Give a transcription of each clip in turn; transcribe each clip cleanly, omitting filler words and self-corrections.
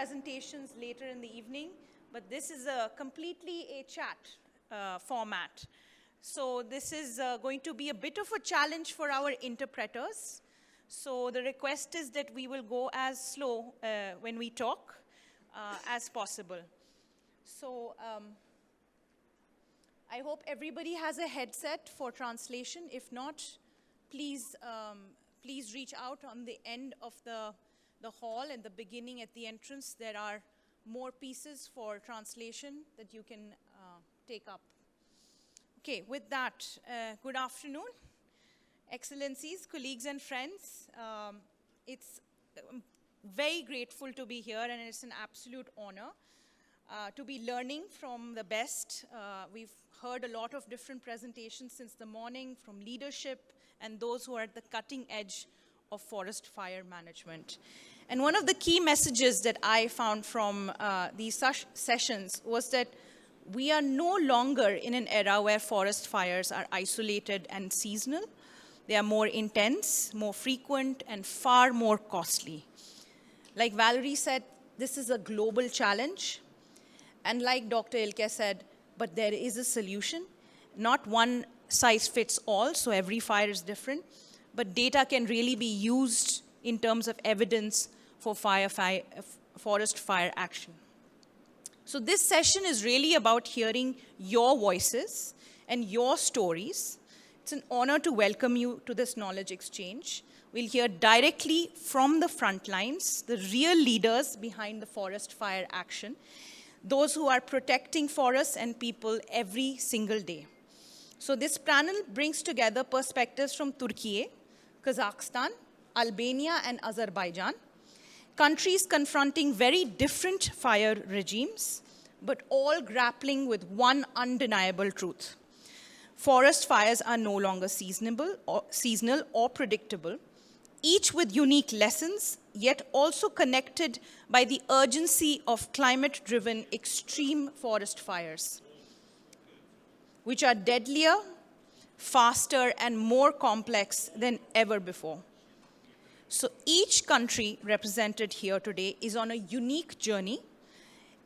presentations later in the evening, but this is completely a chat format. So this is going to be a bit of a challenge for our interpreters. So the request is that we will go as slow when we talk as possible. So I hope everybody has a headset for translation. If not, please reach out on the end of the hall and the beginning at the entrance. There are more pieces for translation that you can take up. Okay, with that, good afternoon. Excellencies, colleagues and friends, it's very grateful to be here, and it's an absolute honor to be learning from the best. We've heard a lot of different presentations since the morning from leadership and those who are at the cutting edge of forest fire management. And one of the key messages that I found from these sessions was that we are no longer in an era where forest fires are isolated and seasonal. They are more intense, more frequent, and far more costly. Like Valerie said, this is a global challenge. And like Dr. Ilke said, but there is a solution. Not one size fits all, so every fire is different. But data can really be used in terms of evidence for forest fire action. So this session is really about hearing your voices and your stories. It's an honor to welcome you to this knowledge exchange. We'll hear directly from the front lines, the real leaders behind the forest fire action, those who are protecting forests and people every single day. So this panel brings together perspectives from Turkey, Kazakhstan, Albania, and Azerbaijan, countries confronting very different fire regimes, but all grappling with one undeniable truth. Forest fires are no longer seasonal or predictable, each with unique lessons, yet also connected by the urgency of climate-driven extreme forest fires, which are deadlier, faster, and more complex than ever before. So each country represented here today is on a unique journey,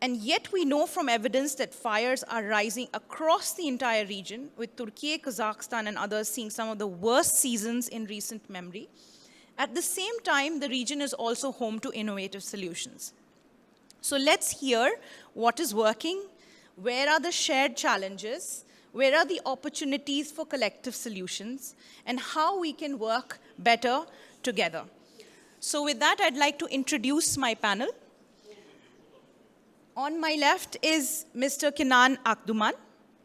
and yet we know from evidence that fires are rising across the entire region, with Turkey, Kazakhstan, and others seeing some of the worst seasons in recent memory. At the same time, the region is also home to innovative solutions. So let's hear what is working, where are the shared challenges, where are the opportunities for collective solutions, and how we can work better together. So with that, I'd like to introduce my panel. On my left is Mr. Kenan Akduman.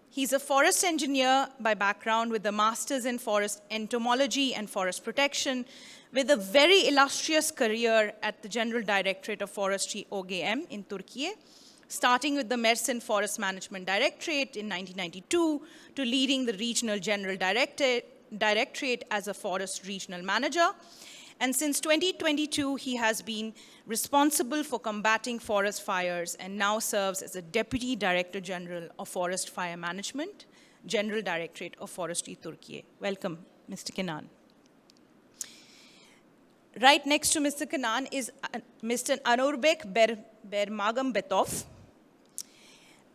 He's a forest engineer by background with a master's in forest entomology and forest protection, with a very illustrious career at the General Directorate of Forestry, OGM, in Turkey, starting with the Mersin Forest Management Directorate in 1992 to leading the Regional General Directorate as a forest regional manager. And since 2022, he has been responsible for combating forest fires and now serves as a Deputy Director General of Forest Fire Management, General Directorate of Forestry, Turkey. Welcome, Mr. Kenan. Right next to Mr. Kenan is Mr. Anuarbek Bermagambetov'un.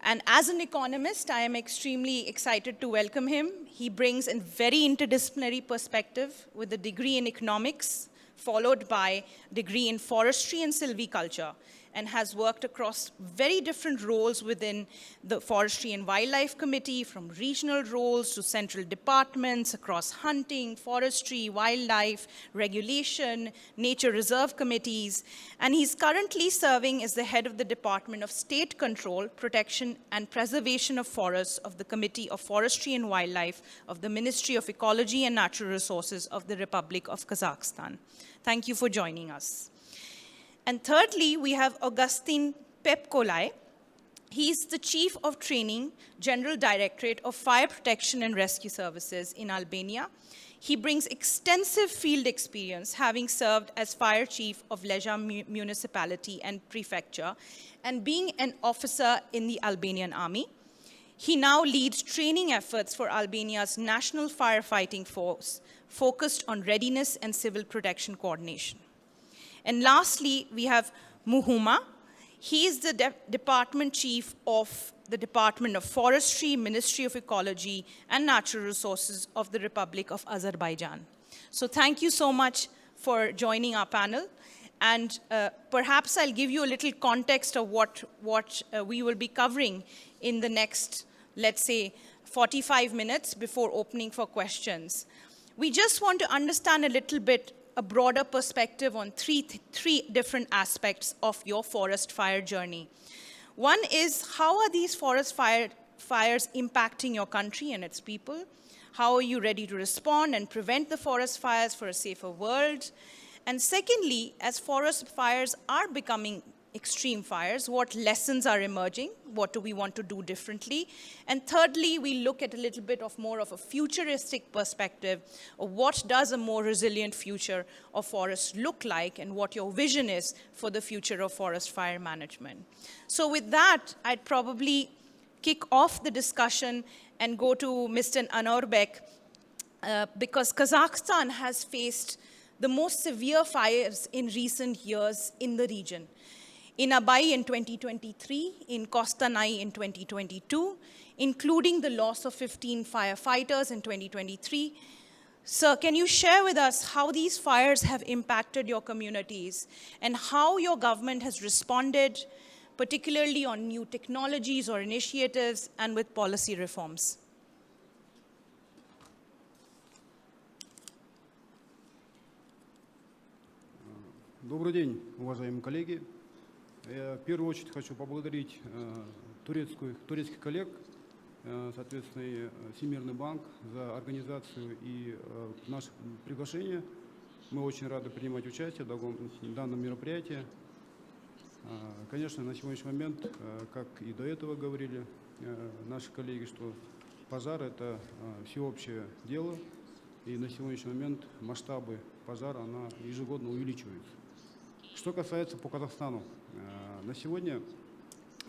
And as an economist, I am extremely excited to welcome him. He brings a very interdisciplinary perspective with a degree in economics, followed by a degree in forestry and silviculture, and has worked across very different roles within the Forestry and Wildlife Committee, from regional roles to central departments across hunting, forestry, wildlife, regulation, nature reserve committees. And he's currently serving as the head of the Department of State Control, Protection, and Preservation of Forests of the Committee of Forestry and Wildlife of the Ministry of Ecology and Natural Resources of the Republic of Kazakhstan. Thank you for joining us. And thirdly, we have Agustin Pepkolaj. He's the Chief of Training, General Directorate of Fire Protection and Rescue Services in Albania. He brings extensive field experience, having served as Fire Chief of Leela Municipality and Prefecture, and being an officer in the Albanian Army. He now leads training efforts for Albania's National Firefighting Force, focused on readiness and civil protection coordination. And lastly, we have Mohuma. He is the Department Chief of the Department of Forestry, Ministry of Ecology and Natural Resources of the Republic of Azerbaijan. So thank you so much for joining our panel. And perhaps I'll give you a little context of what we will be covering in the next, let's say, 45 minutes before opening for questions. We just want to understand a little bit a broader perspective on three different aspects of your forest fire journey. One is, how are these forest fires impacting your country and its people? How are you ready to respond and prevent the forest fires for a safer world? And secondly, as forest fires are becoming extreme fires, what lessons are emerging? What do we want to do differently? And thirdly, we look at a little bit of more of a futuristic perspective of what does a more resilient future of forests look like and what your vision is for the future of forest fire management. So with that, I'd probably kick off the discussion and go to Mr. Anuarbek, because Kazakhstan has faced the most severe fires in recent years in the region. In Abai in 2023, in Kostanay in 2022, including the loss of 15 firefighters in 2023. Sir, can you share with us how these fires have impacted your communities and how your government has responded, particularly on new technologies or initiatives and with policy reforms? Добрый день, уважаемые коллеги. Я в первую очередь хочу поблагодарить турецких коллег, соответственно, и Всемирный банк за организацию и наше приглашение. Мы очень рады принимать участие в данном мероприятии. Конечно, на сегодняшний момент, как и до этого говорили наши коллеги, что пожар – это всеобщее дело, и на сегодняшний момент масштабы пожара ежегодно увеличиваются. Что касается по Казахстану, на сегодня,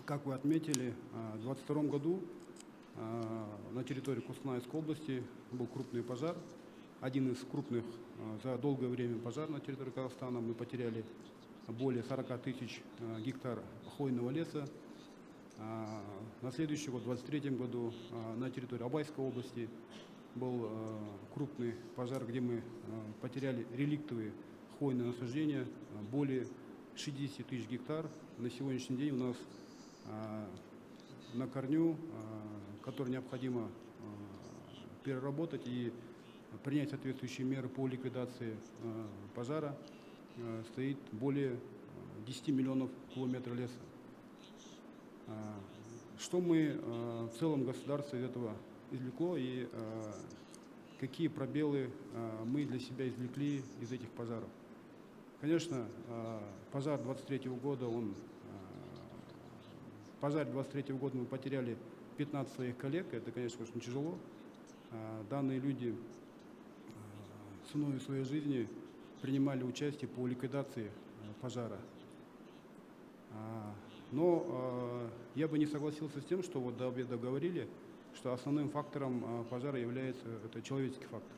как вы отметили, в 2022 году на территории Костанайской области был крупный пожар, один из крупных за долгое время пожар на территории Казахстана. Мы потеряли более 40 тысяч гектар хвойного леса. На следующий год, в 2023 году, на территории Абайской области был крупный пожар, где мы потеряли реликтовые хвойные насаждения, более 60 тысяч гектар. На сегодняшний день у нас на корню, который необходимо переработать и принять соответствующие меры по ликвидации пожара, стоит более 10 миллионов километров леса. Что мы в целом государство из этого извлекло и какие пробелы мы для себя извлекли из этих пожаров? Конечно, пожар 23 года, в пожаре 23 года мы потеряли 15 своих коллег, это, конечно, очень тяжело. Данные люди ценой своей жизни принимали участие по ликвидации пожара. Но я бы не согласился с тем, что вот до обеда говорили, что основным фактором пожара является это человеческий фактор.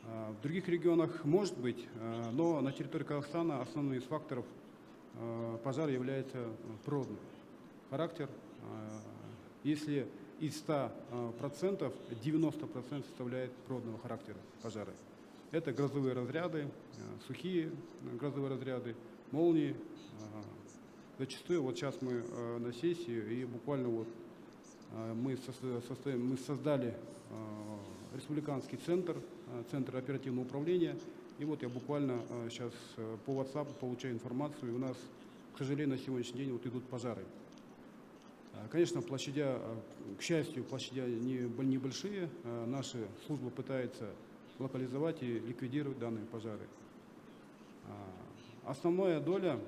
В других регионах может быть, но на территории Казахстана основным из факторов пожара является природный характер. Если из 100%, 90% составляет природного характера пожара. Это грозовые разряды, сухие грозовые разряды, молнии. Зачастую, вот сейчас мы на сессии, и буквально вот мы создали республиканский центр оперативного управления. И вот я буквально сейчас по WhatsApp получаю информацию, и у нас, к сожалению, на сегодняшний день вот идут пожары. Конечно, к счастью, площадя небольшие. Наши службы пытаются локализовать и ликвидировать данные пожары. Основная доля,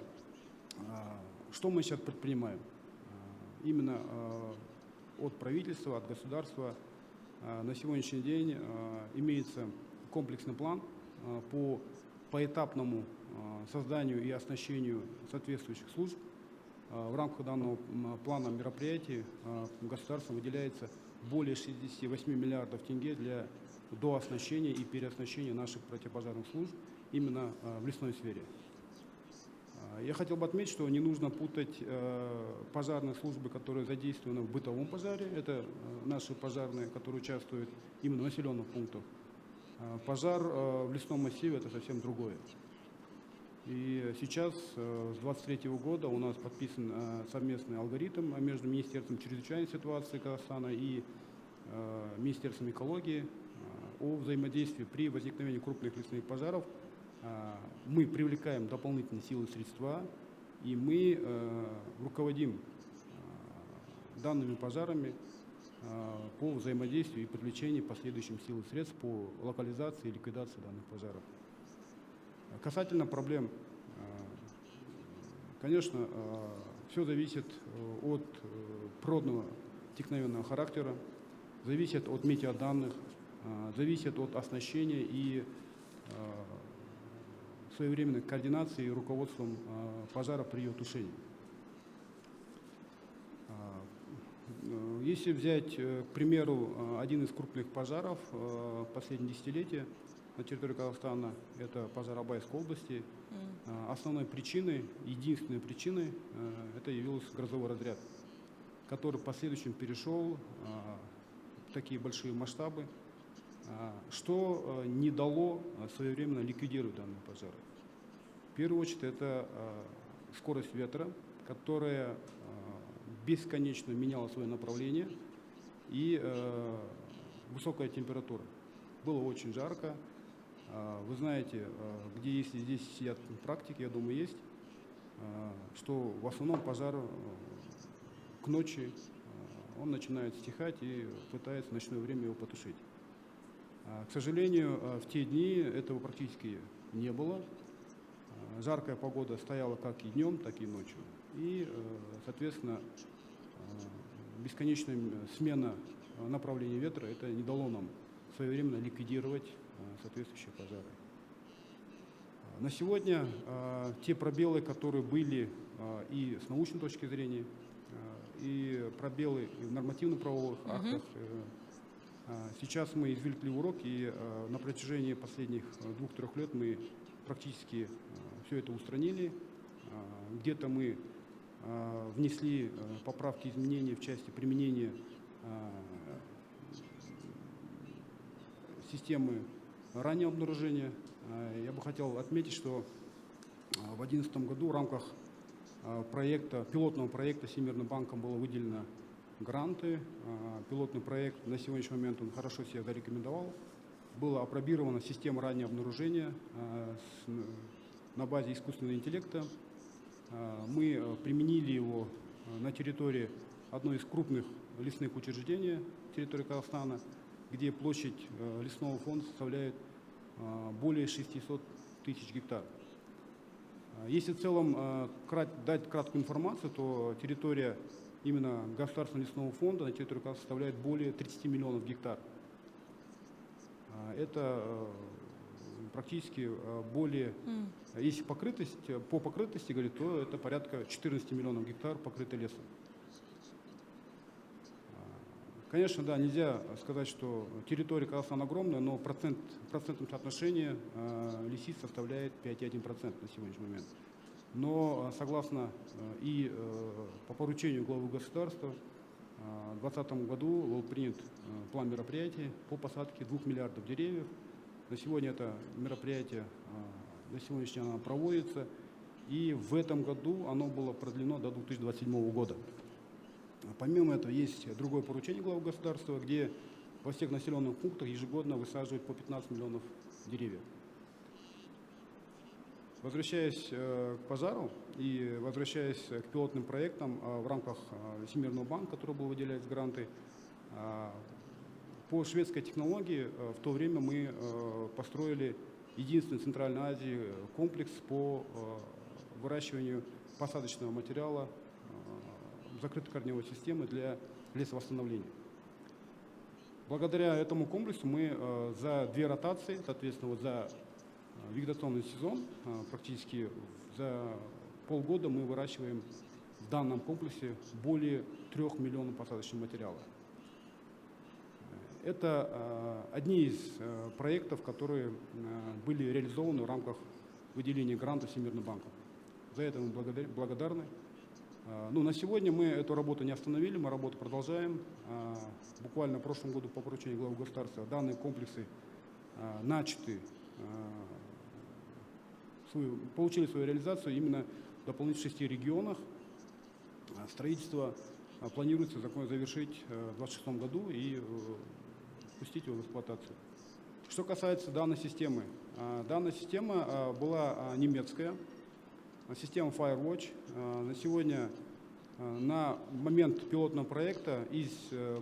что мы сейчас предпринимаем? Именно от правительства, от государства на сегодняшний день имеется комплексный план по поэтапному созданию и оснащению соответствующих служб. В рамках данного плана мероприятий государством выделяется более 68 миллиардов тенге для дооснащения и переоснащения наших противопожарных служб именно в лесной сфере. Я хотел бы отметить, что не нужно путать пожарные службы, которые задействованы в бытовом пожаре. Это наши пожарные, которые участвуют именно в населенных пунктах. Пожар в лесном массиве – это совсем другое. И сейчас, с 2023 года, у нас подписан совместный алгоритм между Министерством чрезвычайной ситуации Казахстана и Министерством экологии о взаимодействии при возникновении крупных лесных пожаров. Мы привлекаем дополнительные силы и средства, и мы руководим данными пожарами по взаимодействию и привлечению последующим сил и средств по локализации и ликвидации данных пожаров. Касательно проблем, конечно, все зависит от природного техногенного характера, зависит от метеоданных, зависит от оснащения и своевременной координации и руководством пожара при ее тушении. Если взять, к примеру, один из крупных пожаров последнего десятилетия на территории Казахстана, это пожар Абайской области, основной причиной, единственной причиной, это явился грозовой разряд, который в последующем перешел в такие большие масштабы, что не дало своевременно ликвидировать данные пожары. В первую очередь это скорость ветра, которая бесконечно меняла свое направление, и высокая температура. Было очень жарко. Вы знаете, где если здесь сидят практики, я думаю, есть, что в основном пожар к ночи он начинает стихать и пытается в ночное время его потушить. К сожалению, в те дни этого практически не было. Жаркая погода стояла как и днем, так и ночью. И, соответственно, бесконечная смена направления ветра это не дало нам своевременно ликвидировать соответствующие пожары. На сегодня те пробелы, которые были и с научной точки зрения, и пробелы в нормативно-правовых актах, сейчас мы извлекли урок, и на протяжении последних 2-3 лет мы практически все это устранили. Где-то мы внесли поправки, изменения в части применения системы раннего обнаружения. Я бы хотел отметить, что в 2011 году в рамках пилотного проекта Всемирным банком было выделено гранты. Пилотный проект на сегодняшний момент он хорошо себя зарекомендовал. Была апробирована система раннего обнаружения на базе искусственного интеллекта. Мы применили его на территории одной из крупных лесных учреждений территории Казахстана, где площадь лесного фонда составляет более 600 тысяч гектар. Если в целом дать краткую информацию, то территория именно государственного лесного фонда на территории Казахстана составляет более 30 миллионов гектар. Это практически более, если по покрытости говорить, то это порядка 14 миллионов гектар покрыто лесом. Конечно, да, нельзя сказать, что территория Казахстана огромная, но процентном соотношении лесист составляет 5,1% на сегодняшний момент. Но согласно и по поручению главы государства в 2020 году был принят план мероприятий по посадке 2 миллиардов деревьев. На сегодня это мероприятие на сегодняшний день проводится, и в этом году оно было продлено до 2027 года. Помимо этого есть другое поручение главы государства, где во всех населенных пунктах ежегодно высаживают по 15 миллионов деревьев. Возвращаясь к пожару и возвращаясь к пилотным проектам в рамках Всемирного банка, который был выделять гранты, по шведской технологии в то время мы построили единственный в Центральной Азии комплекс по выращиванию посадочного материала закрытой корневой системы для лесовосстановления. Благодаря этому комплексу мы за 2 ротации, соответственно, вот за вегетационный сезон, практически за полгода мы выращиваем в данном комплексе более 3 миллионов посадочного материала. Это одни из проектов, которые были реализованы в рамках выделения гранта Всемирным банком. За это мы благодарны. Ну, на сегодня мы эту работу не остановили, мы работу продолжаем. Буквально в прошлом году по поручению главы государства данные комплексы начаты, получили свою реализацию именно в дополнительных 6 регионах. Строительство планируется завершить в 2026 году и пустить его в эксплуатацию. Что касается данной системы была немецкая, система Firewatch. На сегодня, на момент пилотного проекта, из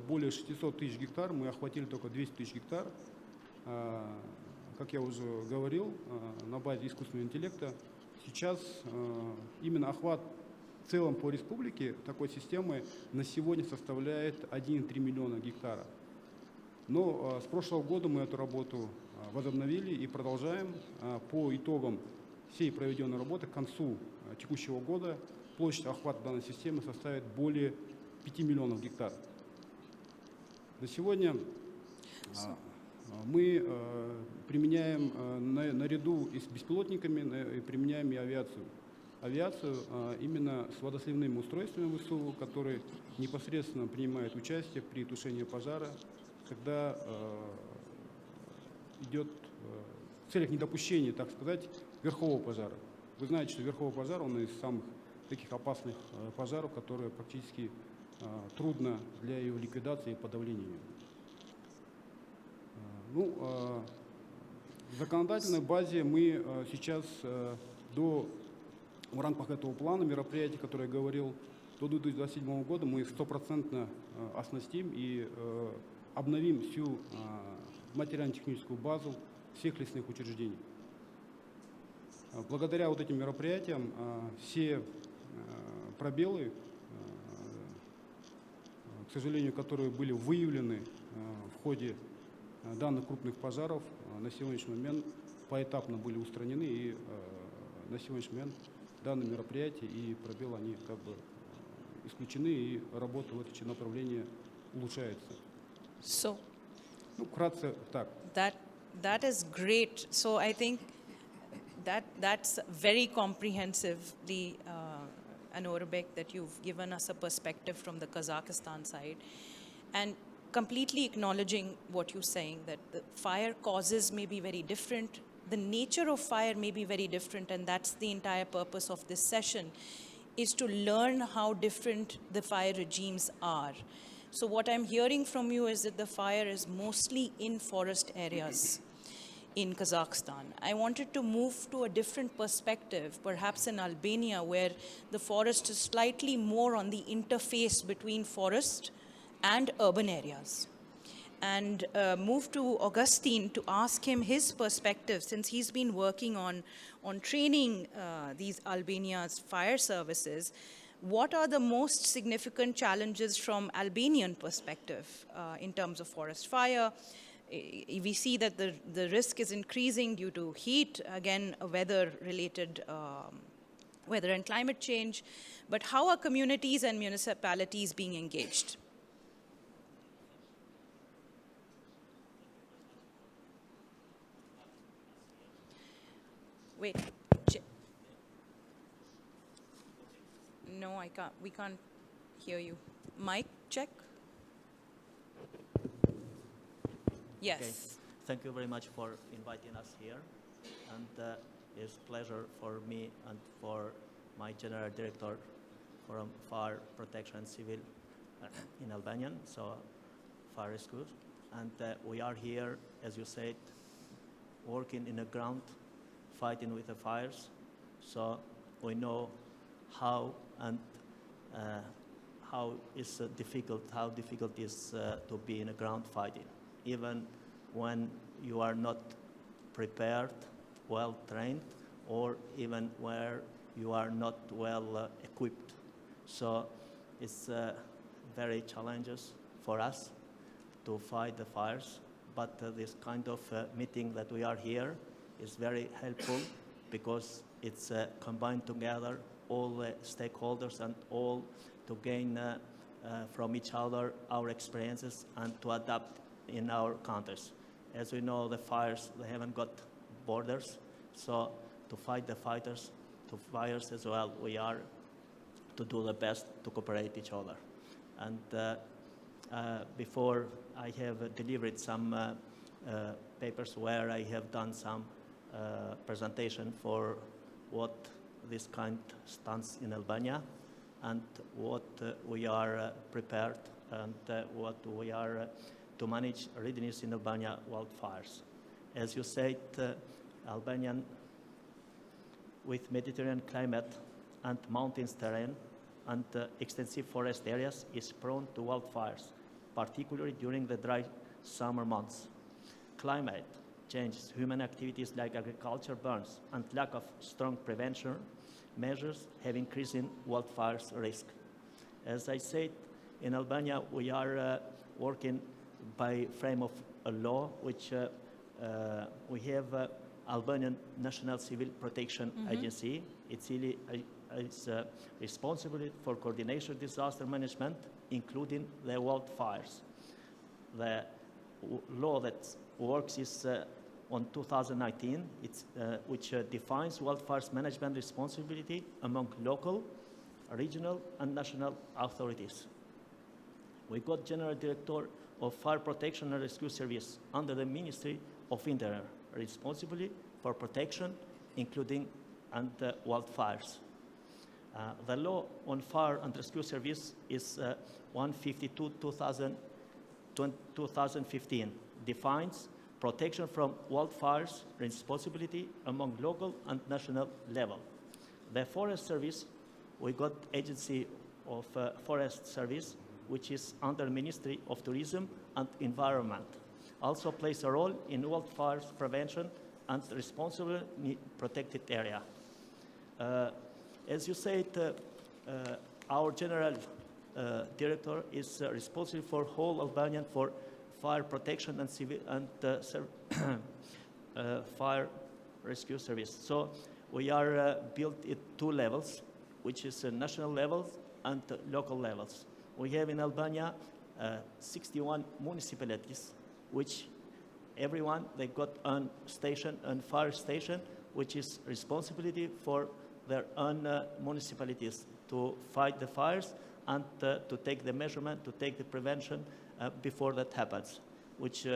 более 600 тысяч гектар мы охватили только 200 тысяч гектар. Как я уже говорил, на базе искусственного интеллекта сейчас именно охват в целом по республике такой системы на сегодня составляет 1,3 миллиона гектара. Но с прошлого года мы эту работу возобновили и продолжаем. По итогам всей проведенной работы к концу текущего года площадь охвата данной системы составит более 5 миллионов гектар. На сегодня мы применяем наряду и с беспилотниками, применяем и авиацию. Авиацию именно с водосливными устройствами ВСУ, которые непосредственно принимают участие при тушении пожара, когда идет в целях недопущения, так сказать, верхового пожара. Вы знаете, что верховый пожар, он из самых таких опасных пожаров, которые практически трудно для его ликвидации и подавления. Ну, в законодательной базе мы сейчас в рамках этого плана мероприятий, который я говорил, до 2027 года мы 100% оснастим и обновим всю материально-техническую базу всех лесных учреждений. Благодаря вот этим мероприятиям все пробелы, к сожалению, которые были выявлены в ходе данных крупных пожаров, на сегодняшний момент поэтапно были устранены, и на сегодняшний момент данные мероприятия и пробелы, они как бы исключены, и работа в этом направлении улучшается. So, Ну, вкратце так. That is great. So I think that's very comprehensively, Anuarbek, that you've given us a perspective from the Kazakhstan side, and completely acknowledging what you're saying, that the fire causes may be very different, the nature of fire may be very different, and that's the entire purpose of this session, is to learn how different the fire regimes are. So what I'm hearing from you is that the fire is mostly in forest areas in Kazakhstan. I wanted to move to a different perspective, perhaps in Albania, where the forest is slightly more on the interface between forest and urban areas. And move to Agustin to ask him his perspective, since he's been working on training these Albania's fire services. What are the most significant challenges from Albanian perspective in terms of forest fire? We see that the risk is increasing due to heat, again, weather-related weather and climate change. But how are communities and municipalities being engaged? Wait. No, I can't. We can't hear you. Mic check. Yes. Okay. Thank you very much for inviting us here, and it's a pleasure for me and for my General Director for Fire Protection and Civil in Albanian, so fire rescue. And we are here, as you said, working in the ground, fighting with the fires. So we know how and how difficult it is to be in the ground fighting, even when you are not prepared, well trained, or even where you are not well equipped. So it's very challenges for us to fight the fires, but this kind of meeting that we are here is very helpful because it's combined together all the stakeholders and all to gain from each other our experiences and to adapt in our countries. As we know, the fires, they haven't got borders, so to fight the fires to fires as well, we are to do the best to cooperate each other. And before I have delivered some papers where I have done some presentation for what this kind stands in Albania and what we are prepared and what we are to manage readiness in Albania wildfires. As you said, Albanian with Mediterranean climate and mountains terrain and extensive forest areas is prone to wildfires, particularly during the dry summer months. Climate changes, human activities like agriculture burns, and lack of strong prevention measures have increased in wildfires risk. As I said, in Albania we are working by frame of a law which we have Albanian National Civil Protection Agency. It's responsible for coordination of disaster management, including the wildfires. The law that works is on 2019, which defines wildfires management responsibility among local, regional, and national authorities. We got General Director of Fire Protection and Rescue Service under the Ministry of Interior, responsible for protection, including and wildfires. The law on fire and rescue service is 152/2015, defines protection from wildfires responsibility among local and national level. The Forest Service, we got Agency of Forest Service, which is under Ministry of Tourism and Environment, also plays a role in wildfires prevention and responsible protected area. As you said, our General Director is responsible for whole Albanian for fire protection and civil and fire rescue service. So we are built at two levels, which is national levels and local levels. We have in Albania 61 municipalities, which everyone, they got a station, a fire station, which is responsibility for their own municipalities to fight the fires and to take the measurement, to take the prevention before that happens, which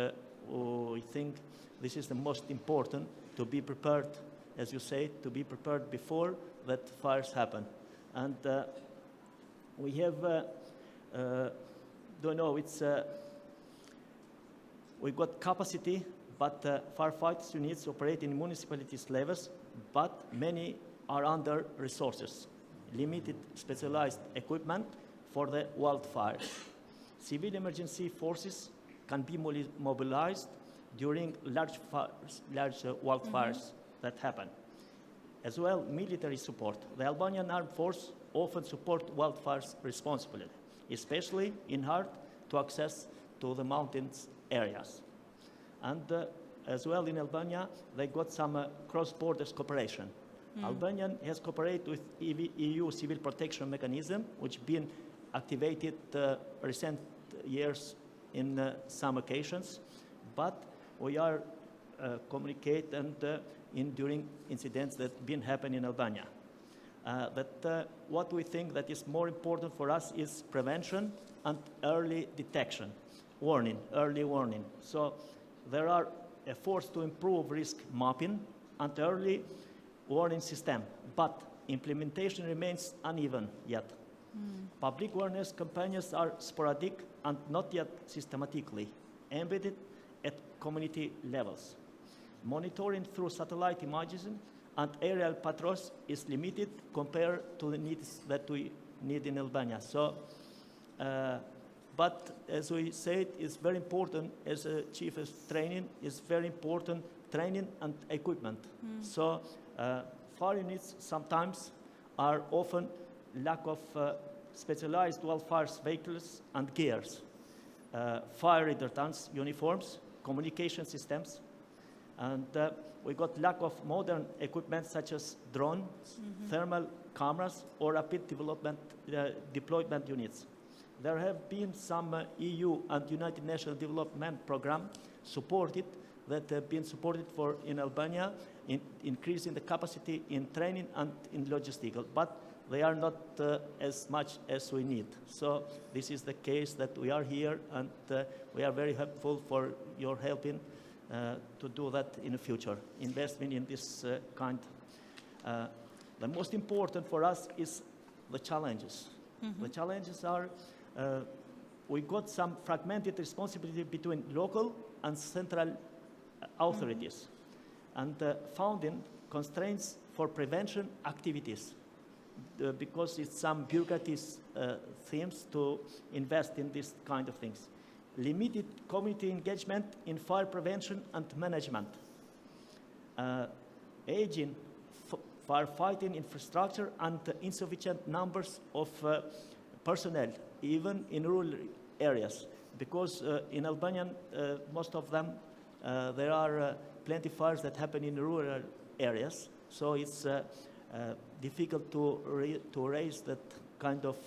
we think this is the most important, to be prepared, as you say, to be prepared before that fires happen. And we have, don't know, it's, we got capacity, but firefighting units operate in municipalities levels, but many are under resources, limited specialized equipment for the wildfires. Civil emergency forces can be mobilized during large wildfires that happen. As well, military support. The Albanian Armed Force often support wildfires responsibly, especially in hard to access to the mountains areas. And as well in Albania, they got some cross-border cooperation. Albania has cooperated with EU Civil Protection Mechanism, which been activated recent years in some occasions, but we are communicate and during incidents that been happening in Albania. What we think that is more important for us is prevention and early detection, early warning. So there are efforts to improve risk mapping and early warning system, but implementation remains uneven yet. Public awareness campaigns are sporadic and not yet systematically embedded at community levels. Monitoring through satellite imaging and aerial patrols is limited compared to the needs that we need in Albania. So, but as we said, it's very important, as a chief of training, it's very important training and equipment. So fire units sometimes are often lack of specialized wildfire vehicles and gears, fire retardants, uniforms, communication systems, and we got lack of modern equipment such as drones, thermal cameras, or rapid development deployment units. There have been some EU and United Nations Development Program supported that have been supported for in Albania, in increasing the capacity in training and in logistical, but they are not as much as we need. So this is the case that we are here, and we are very helpful for your helping to do that in the future, investment in this kind. The most important for us is the challenges. Mm-hmm. The challenges are we got some fragmented responsibility between local and central authorities, and founding constraints for prevention activities because it's some bureaucratic themes to invest in this kind of things. Limited community engagement in fire prevention and management. Aging firefighting infrastructure and insufficient numbers of personnel, even in rural areas, because in Albania, most of them, there are plenty fires that happen in rural areas, so it's difficult to raise that kind of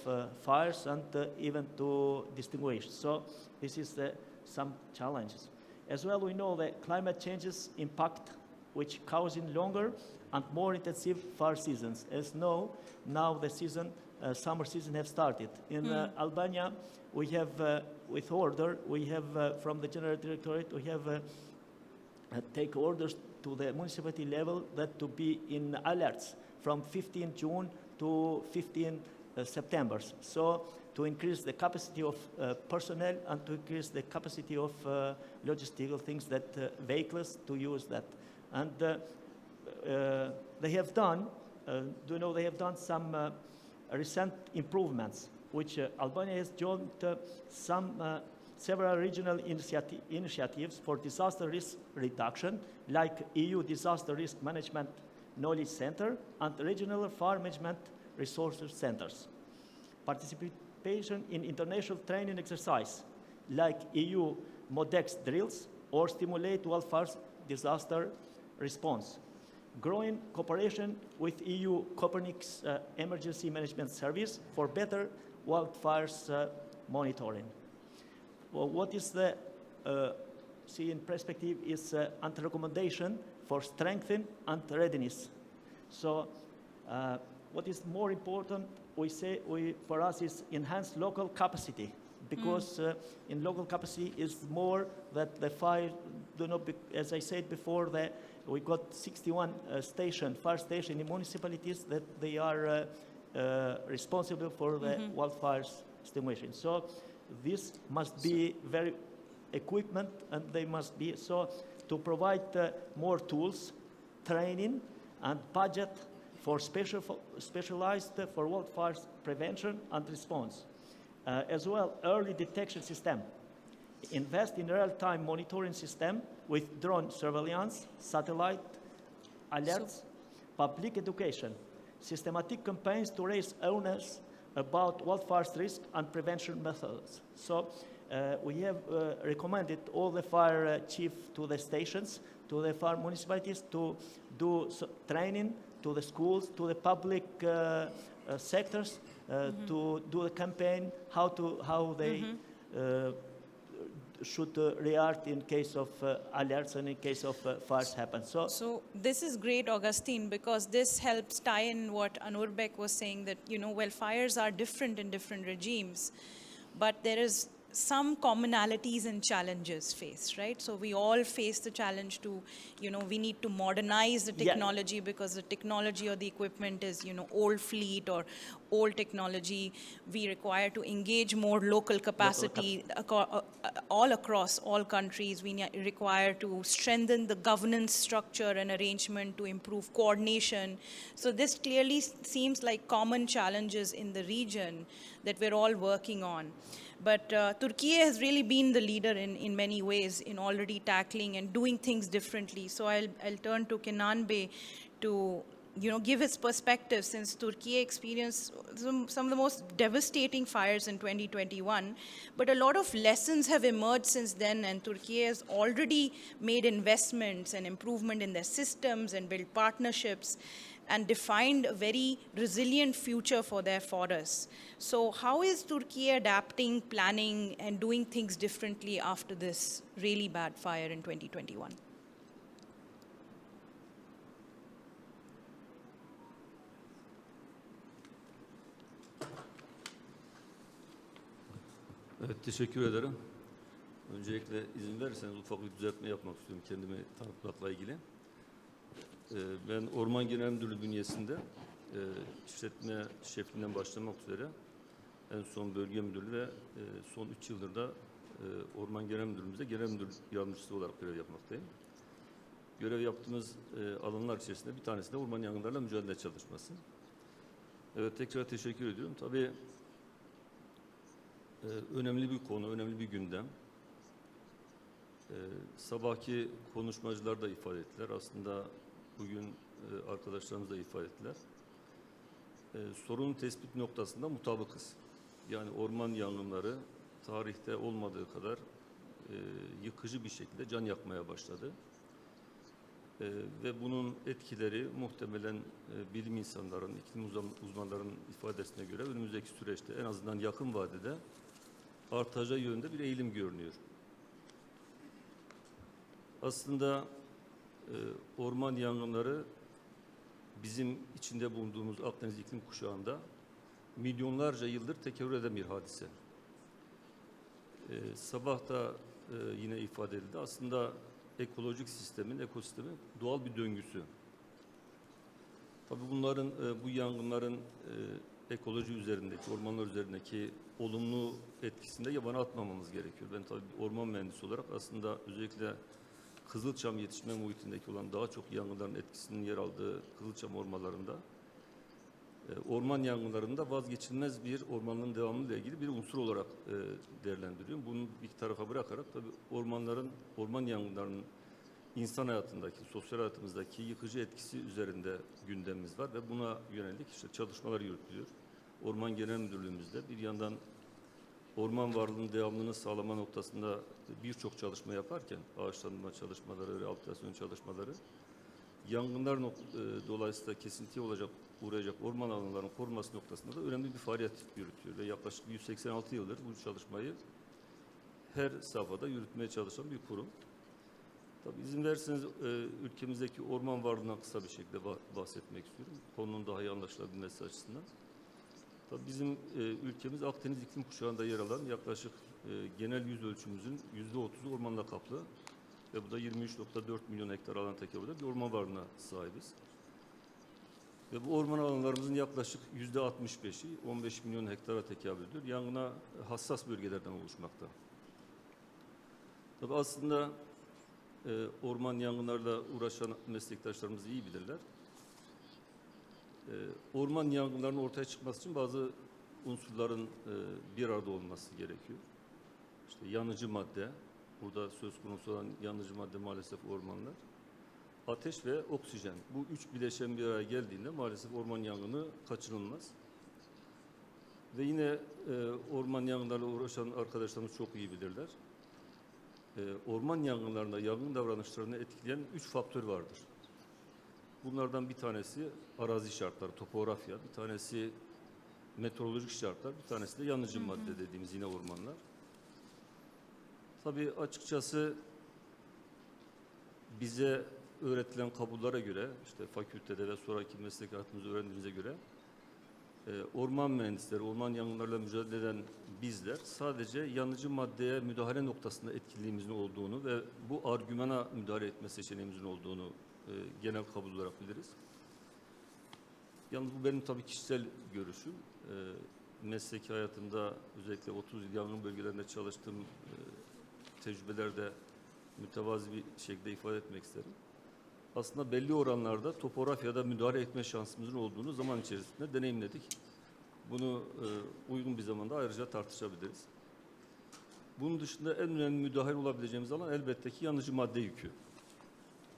fires and even to distinguish. So this is some challenges. As well, we know that climate changes impact, which causing longer and more intensive fire seasons. As now the season, summer season have started. In Albania, we have, with order, we have from the General Directorate, we have take orders to the municipality level that to be in alerts from 15 June to 15 September. So to increase the capacity of personnel and to increase the capacity of logistical things that vehicles to use that. And they have done, they have done some recent improvements, which Albania has joined several regional initiatives for disaster risk reduction, like EU Disaster Risk Management Knowledge Center and Regional Fire Management Resources Centers. Participation in international training exercise, like EU MODEX drills, or stimulate wildfire disaster response. Growing cooperation with EU Copernicus Emergency Management Service for better wildfires monitoring. Well, what is the, see in perspective, is and recommendation for strengthening and readiness. So what is more important, for us is enhance local capacity, because in local capacity is more that the fire, as I said before, we got 61 fire stations in municipalities that they are responsible for the wildfires extinguishing. So this must be very equipment, and they must be, so to provide more tools, training, and budget for specialized for wildfires prevention and response. As well, early detection system. Invest in real-time monitoring system with drone surveillance, satellite alerts, public education, systematic campaigns to raise awareness about wildfires risk and prevention methods. So we have recommended all the fire chief to the stations, to the fire municipalities to do training to the schools, to the public sectors, to do a campaign, how they should react in case of alerts and in case of fires happen. So this is great, Agustin, because this helps tie in what Anuarbek was saying, that, well, fires are different in different regimes, but there is some commonalities and challenges faced, right? So we all face the challenge to, we need to modernize the technology because the technology or the equipment is, old fleet or old technology. We require to engage more local capacity all across all countries. We require to strengthen the governance structure and arrangement to improve coordination. So this clearly seems like common challenges in the region that we're all working on. But Turkey has really been the leader in many ways in already tackling and doing things differently. So I'll turn to Kenan Bey to give his perspective, since Turkey experienced some of the most devastating fires in 2021. But a lot of lessons have emerged since then, and Turkey has already made investments and improvement in their systems and built partnerships and defined a very resilient future for their forests. So how is Turkey adapting, planning, and doing things differently after this really bad fire in 2021? Evet, teşekkür ederim. Öncelikle izin verirseniz ufak bir düzeltme yapmak istiyorum kendimi tanıtmakla ilgili. Ben Orman Genel Müdürlüğü bünyesinde işletme şefliğinden başlamak üzere en son bölge müdürlüğü ve son 3 yıldır da Orman Genel Müdürlüğümüzde genel müdür yardımcısı olarak görev yapmaktayım. Görev yaptığımız alanlar içerisinde bir tanesi de orman yangınlarıyla mücadele çalışması. Evet, tekrar teşekkür ediyorum. Tabii önemli bir konu, önemli bir gündem. Sabahki konuşmacılar da ifade ettiler. Aslında bugün arkadaşlarımız da ifade ettiler. Sorunun tespit noktasında mutabıkız. Yani orman yangınları tarihte olmadığı kadar yıkıcı bir şekilde can yakmaya başladı. Ve bunun etkileri muhtemelen bilim insanların, iklim uzmanlarının ifadesine göre önümüzdeki süreçte en azından yakın vadede artacağı yönde bir eğilim görünüyor. Aslında orman yangınları bizim içinde bulunduğumuz Akdeniz iklim kuşağında milyonlarca yıldır tekerrür eden bir hadise. Sabah da yine ifade edildi. Aslında ekolojik sistemin, ekosistemin doğal bir döngüsü. Tabii bunların, bu yangınların ekoloji üzerindeki, ormanlar üzerindeki olumlu etkisini de yabana atmamamız gerekiyor. Ben tabii orman mühendisi olarak aslında özellikle Kızılçam yetişme muhitindeki olan daha çok yangınların etkisinin yer aldığı Kızılçam ormanlarında orman yangınlarında vazgeçilmez bir ormanlığın devamıyla ilgili bir unsur olarak değerlendiriyorum. Bunu bir tarafa bırakarak tabii orman yangınlarının insan hayatındaki, sosyal hayatımızdaki yıkıcı etkisi üzerinde gündemimiz var ve buna yönelik işte çalışmalar yürütülüyor. Orman Genel Müdürlüğümüzde bir yandan orman varlığının devamlılığını sağlama noktasında birçok çalışma yaparken ağaçlandırma çalışmaları, rehabilitasyon çalışmaları, yangınlar dolayısıyla kesintiye uğrayacak orman alanlarının korunması noktasında da önemli bir faaliyet yürütüyor ve yaklaşık 186 yıldır bu çalışmayı her safhada yürütmeye çalışan bir kurum. Tabii izin verirseniz ülkemizdeki orman varlığından kısa bir şekilde bahsetmek istiyorum. Konunun daha iyi anlaşılabilmesi açısından. Tabii bizim ülkemiz Akdeniz iklim kuşağında yer alan yaklaşık genel yüz ölçümümüzün %30'u ormanla kaplı ve bu da 23,4 milyon hektar alan tekabül eden bir orman varlığına sahibiz. Ve bu orman alanlarımızın yaklaşık %65'i 15 milyon hektara tekabül ediyor. Yangına hassas bölgelerden oluşmakta. Tabii aslında orman yangınlarla uğraşan meslektaşlarımız iyi bilirler. Orman yangınlarının ortaya çıkması için bazı unsurların bir arada olması gerekiyor. İşte yanıcı madde, burada söz konusu olan yanıcı madde maalesef ormanlar. Ateş ve oksijen. Bu üç bileşen bir araya geldiğinde maalesef orman yangını kaçınılmaz. Ve yine orman yangınlarla uğraşan arkadaşlarımız çok iyi bilirler. Orman yangınlarında yangın davranışlarını etkileyen 3 faktör vardır. Bunlardan bir tanesi arazi şartları, topografya, bir tanesi meteorolojik şartlar, bir tanesi de yanıcı madde dediğimiz yine ormanlar. Tabii açıkçası bize öğretilen kabullara göre, işte fakültede ve sonraki meslek hayatımızda öğrendiğimize göre orman mühendisleri, orman yangınlarıyla mücadele eden bizler sadece yanıcı maddeye müdahale noktasında etkiliğimizin olduğunu ve bu argümana müdahale etme seçeneğimizin olduğunu genel kabul olarak biliriz. Yalnız bu benim tabii kişisel görüşüm. Mesleki hayatımda özellikle 30 yıl yangın bölgelerinde çalıştığım tecrübelerde mütevazi bir şekilde ifade etmek isterim. Aslında belli oranlarda topografyada müdahale etme şansımızın olduğunu zaman içerisinde deneyimledik. Bunu uygun bir zamanda ayrıca tartışabiliriz. Bunun dışında en önemli müdahale olabileceğimiz alan elbette ki yanıcı madde yükü.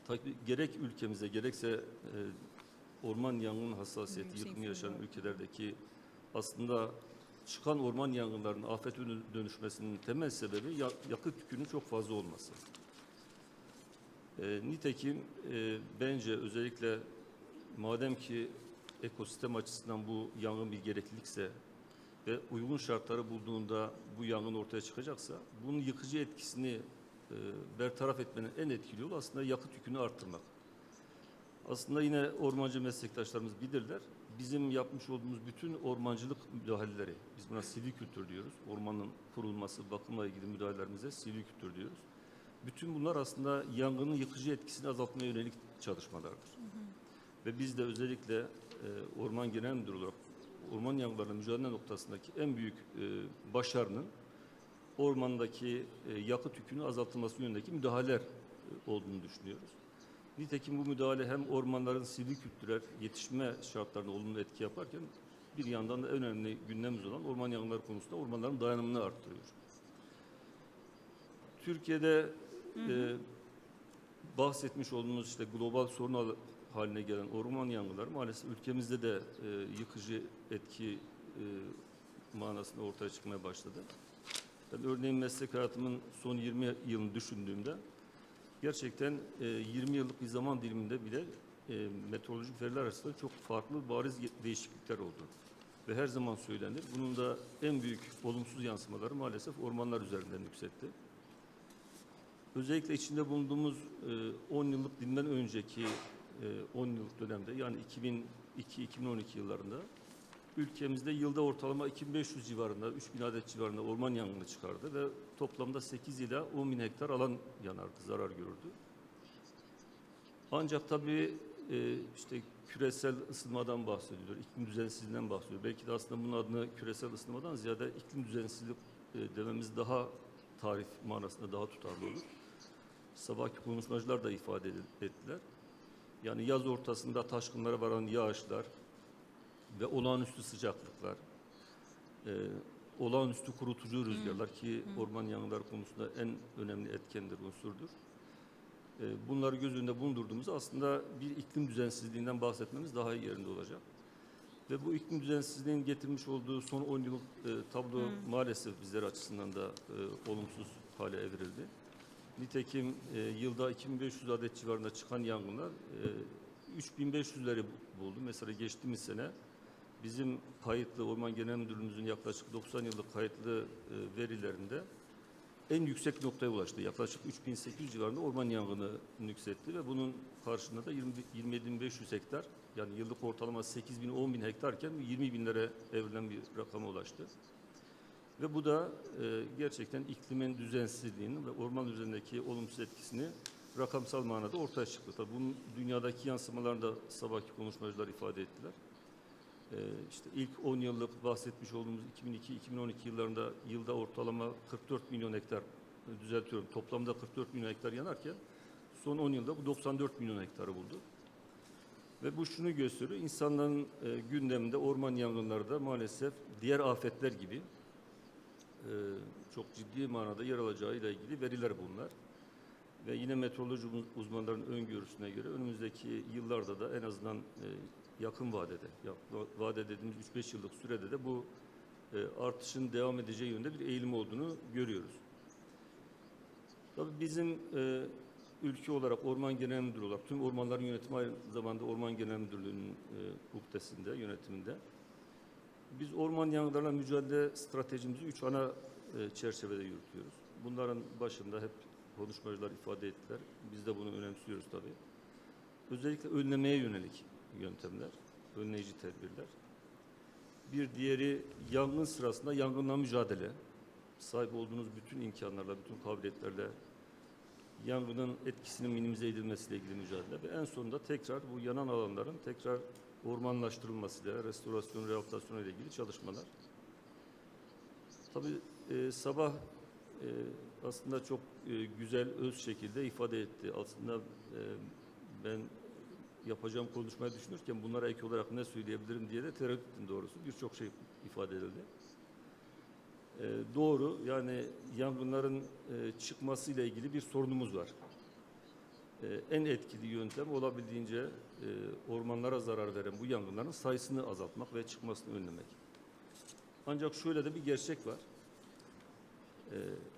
Tabii gerek ülkemize gerekse orman yangın hassasiyeti yıkımı yaşayan ülkelerdeki aslında çıkan orman yangınlarının afete dönüşmesinin temel sebebi yakıt yükünün çok fazla olması. Nitekim bence özellikle madem ki ekosistem açısından bu yangın bir gereklilikse ve uygun şartları bulduğunda bu yangın ortaya çıkacaksa bunun yıkıcı etkisini bertaraf etmenin en etkili yolu aslında yakıt yükünü arttırmak. Aslında yine ormancı meslektaşlarımız bilirler. bizim yapmış olduğumuz bütün ormancılık müdahaleleri, biz buna sivil kültür diyoruz. Ormanın kurulması, bakımla ilgili müdahalelerimize sivil kültür diyoruz. Bütün bunlar aslında yangının yıkıcı etkisini azaltmaya yönelik çalışmalardır. Ve biz de özellikle Orman Genel Müdürü olarak orman yangınlarına mücadele noktasındaki en büyük başarının ormandaki yakıt yükünün azaltılması yönündeki müdahaleler olduğunu düşünüyoruz. Nitekim bu müdahale hem ormanların sivil kültürel yetişme şartlarına olumlu etki yaparken bir yandan da en önemli gündemimiz olan orman yangınları konusunda ormanların dayanımını arttırıyor. Türkiye'de bahsetmiş olduğumuz işte global sorun haline gelen orman yangınları maalesef ülkemizde de yıkıcı etki manasında ortaya çıkmaya başladı. Ben örneğin meslek hayatımın son 20 yılını düşündüğümde gerçekten 20 yıllık bir zaman diliminde bile meteorolojik veriler arasında çok farklı bariz değişiklikler oldu. Ve her zaman söylenir. Bunun da en büyük olumsuz yansımaları maalesef ormanlar üzerinden yükseltti. Özellikle içinde bulunduğumuz 10 yıllık dilimden önceki 10 yıllık dönemde yani 2002-2012 yıllarında ülkemizde yılda ortalama 2500 civarında, 3000 adet civarında orman yangını çıkardı ve toplamda 8 ila 10 bin hektar alan yanardı, zarar gördü. Ancak tabii işte küresel ısınmadan bahsediliyor, iklim düzensizliğinden bahsediyor. Belki de aslında bunun adını küresel ısınmadan ziyade iklim düzensizlik dememiz daha tarif manasında daha tutarlı olur. Sabahki konuşmacılar da ifade ettiler. Yani yaz ortasında taşkınlara varan yağışlar ve olağanüstü sıcaklıklar, olağanüstü kurutucu rüzgarlar ki orman yangınları konusunda en önemli etkendir, unsurdur. Bunları göz önünde bulundurduğumuzda aslında bir iklim düzensizliğinden bahsetmemiz daha iyi yerinde olacak. Ve bu iklim düzensizliğinin getirmiş olduğu son 10 yıllık tablo maalesef bizler açısından da olumsuz hale evrildi. Nitekim yılda 2500 adet civarında çıkan yangınlar 3500'leri buldu. Mesela geçtiğimiz sene bizim kayıtlı Orman Genel Müdürlüğümüzün yaklaşık 90 yıllık kayıtlı verilerinde en yüksek noktaya ulaştı. Yaklaşık 3800 civarında orman yangını yükseltti ve bunun karşılığında da 27.500 hektar yani yıllık ortalama 8.000-10.000 hektarken 20.000'lere evrilen bir rakama ulaştı. Ve bu da gerçekten iklimin düzensizliğinin ve orman üzerindeki olumsuz etkisini rakamsal manada ortaya çıktı. Tabii bunun dünyadaki yansımalarını da sabahki konuşmacılar ifade ettiler. İşte ilk 10 yıllık bahsetmiş olduğumuz 2002-2012 yıllarında yılda ortalama 44 milyon hektar, düzeltiyorum, toplamda 44 milyon hektar yanarken son 10 yılda bu 94 milyon hektarı buldu. Ve bu şunu gösteriyor, insanların gündeminde orman yangınları da maalesef diğer afetler gibi çok ciddi manada yer alacağı ile ilgili veriler bunlar. Ve yine meteoroloji uzmanlarının öngörüsüne göre önümüzdeki yıllarda da en azından yakın vadede, vade dediğimiz 3-5 yıllık sürede de bu artışın devam edeceği yönde bir eğilim olduğunu görüyoruz. Tabii bizim ülke olarak, Orman Genel Müdürü olarak, tüm ormanların yönetimi aynı zamanda Orman Genel Müdürlüğü'nün uhdesinde, yönetiminde. Biz orman yangınlarına mücadele stratejimizi 3 ana çerçevede yürütüyoruz. Bunların başında hep konuşmacılar ifade ettiler. Biz de bunu önemsiyoruz tabii. Özellikle önlemeye yönelik yöntemler, önleyici tedbirler. Bir diğeri yangın sırasında yangınla mücadele. Sahip olduğunuz bütün imkanlarla, bütün kabiliyetlerle yangının etkisinin minimize edilmesiyle ilgili mücadele ve en sonunda tekrar bu yanan alanların tekrar ormanlaştırılmasıyla, restorasyon, rehabilitasyon ile ilgili çalışmalar. Tabii sabah aslında çok güzel, öz şekilde ifade etti. Aslında ben yapacağım konuşmayı düşünürken bunlara ek olarak ne söyleyebilirim diye de tereddüt ettim doğrusu. Birçok şey ifade edildi. Doğru, yani yangınların çıkmasıyla ilgili bir sorunumuz var. En etkili yöntem olabildiğince ormanlara zarar veren bu yangınların sayısını azaltmak ve çıkmasını önlemek. Ancak şöyle de bir gerçek var.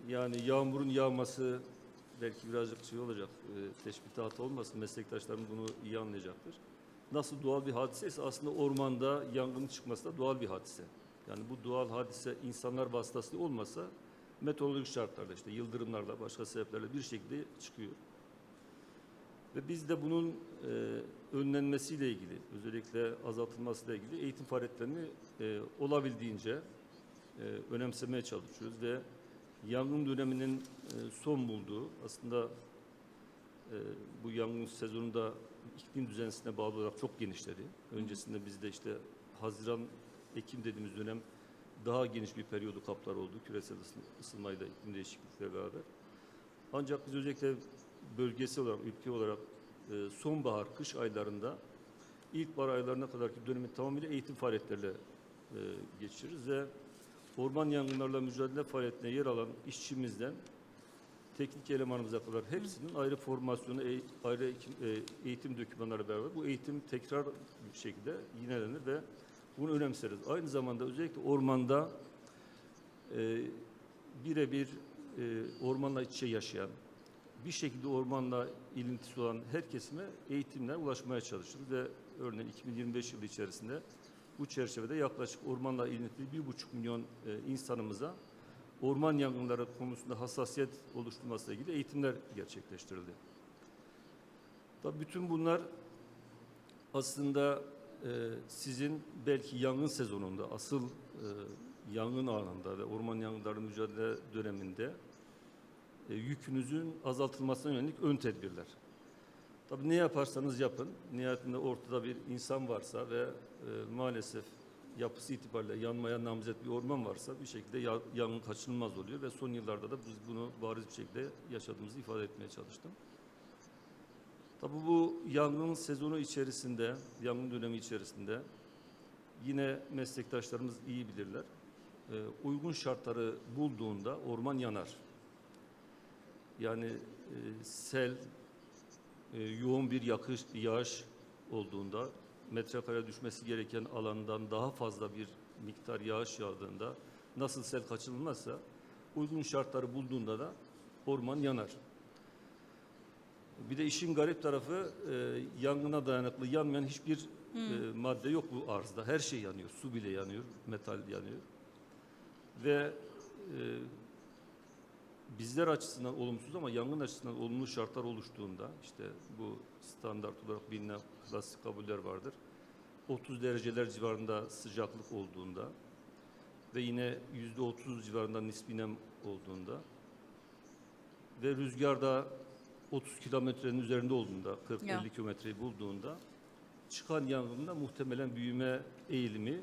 Yani yağmurun yağması belki birazcık şey olacak, teşbih hata olmasın, meslektaşlarım bunu iyi anlayacaktır. Nasıl doğal bir hadise ise aslında ormanda yangının çıkması da doğal bir hadise. Yani bu doğal hadise insanlar vasıtasıyla olmasa meteorolojik şartlarla işte yıldırımlarla başka sebeplerle bir şekilde çıkıyor. Ve biz de bunun önlenmesiyle ilgili, özellikle azaltılmasıyla ilgili eğitim faaliyetlerini olabildiğince önemsemeye çalışıyoruz ve yangın döneminin son bulduğu, aslında bu yangın sezonunda iklim düzenlemesine bağlı olarak çok genişledi. Öncesinde bizde işte Haziran, Ekim dediğimiz dönem daha geniş bir periyodu kaplar oldu küresel ısınmayla, iklim değişiklikleri beraber. Ancak biz özellikle bölgesel olarak, ülke olarak sonbahar, kış aylarında ilkbahar aylarına kadarki dönemi tamamıyla eğitim faaliyetleriyle geçiririz ve orman yangınlarla mücadele faaliyetine yer alan işçimizden teknik elemanımıza kadar hepsinin ayrı formasyonu, ayrı eğitim dokümanları beraber bu eğitim tekrar bir şekilde yinelenir ve bunu önemseriz. Aynı zamanda özellikle ormanda birebir ormanla iç içe yaşayan, bir şekilde ormanla ilintisi olan her kesime eğitimler ulaşmaya çalışırız ve örneğin 2025 yılı içerisinde bu çerçevede yaklaşık ormanla ilintili 1,5 milyon insanımıza orman yangınları konusunda hassasiyet oluşturmasıyla ilgili eğitimler gerçekleştirildi. Tabii bütün bunlar aslında sizin belki yangın sezonunda, asıl yangın anında ve orman yangınları mücadele döneminde yükünüzün azaltılmasına yönelik ön tedbirler. Tabii ne yaparsanız yapın, nihayetinde ortada bir insan varsa ve maalesef yapısı itibariyle yanmaya namzet bir orman varsa bir şekilde yangın kaçınılmaz oluyor ve son yıllarda da biz bunu bariz bir şekilde yaşadığımızı ifade etmeye çalıştım. Tabii bu yangın sezonu içerisinde, yangın dönemi içerisinde yine meslektaşlarımız iyi bilirler. Uygun şartları bulduğunda orman yanar. Yani sel, yoğun bir yağış olduğunda, metrekare düşmesi gereken alandan daha fazla bir miktar yağış yağdığında nasıl sel kaçınılmazsa uygun şartları bulduğunda da orman yanar. Bir de işin garip tarafı yangına dayanıklı yanmayan hiçbir madde yok bu arzda. Her şey yanıyor. Su bile yanıyor, metal yanıyor. Ve bizler açısından olumsuz ama yangın açısından olumlu şartlar oluştuğunda işte bu standart olarak bilinen klasik kabuller vardır. 30 dereceler civarında sıcaklık olduğunda ve yine %30 civarında nispi nem olduğunda ve rüzgarda 30 kilometrenin üzerinde olduğunda, 40-50 kilometreyi bulduğunda çıkan yangında muhtemelen büyüme eğilimi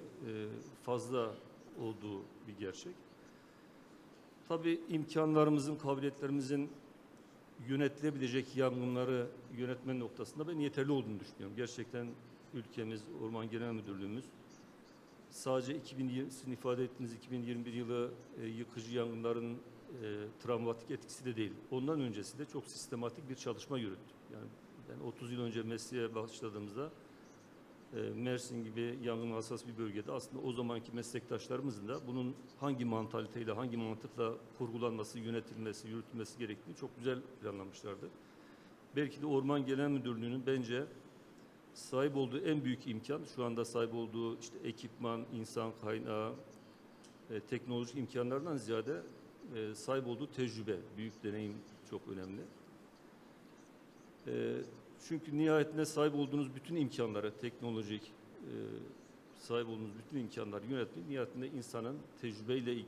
fazla olduğu bir gerçek. Tabii imkanlarımızın, kabiliyetlerimizin yönetilebilecek yangınları yönetme noktasında ben yeterli olduğunu düşünüyorum. Gerçekten ülkemiz, Orman Genel Müdürlüğümüz sadece 2020'sini ifade ettiğiniz 2021 yılı yıkıcı yangınların travmatik etkisi de değil. Ondan öncesi de çok sistematik bir çalışma yürüttü. Yani ben 30 yıl önce mesleğe başladığımızda Mersin gibi yangın hassas bir bölgede aslında o zamanki meslektaşlarımızın da bunun hangi mantaliteyle, hangi mantıkla kurgulanması, yönetilmesi, yürütülmesi gerektiğini çok güzel planlamışlardı. Belki de Orman Genel Müdürlüğü'nün bence sahip olduğu en büyük imkan, şu anda sahip olduğu işte ekipman, insan kaynağı, teknolojik imkanlardan ziyade sahip olduğu tecrübe, büyük deneyim çok önemli. Çünkü nihayetinde sahip olduğunuz bütün imkanları, teknolojik sahip olduğunuz bütün imkanları yönetmek nihayetinde insanın tecrübeyle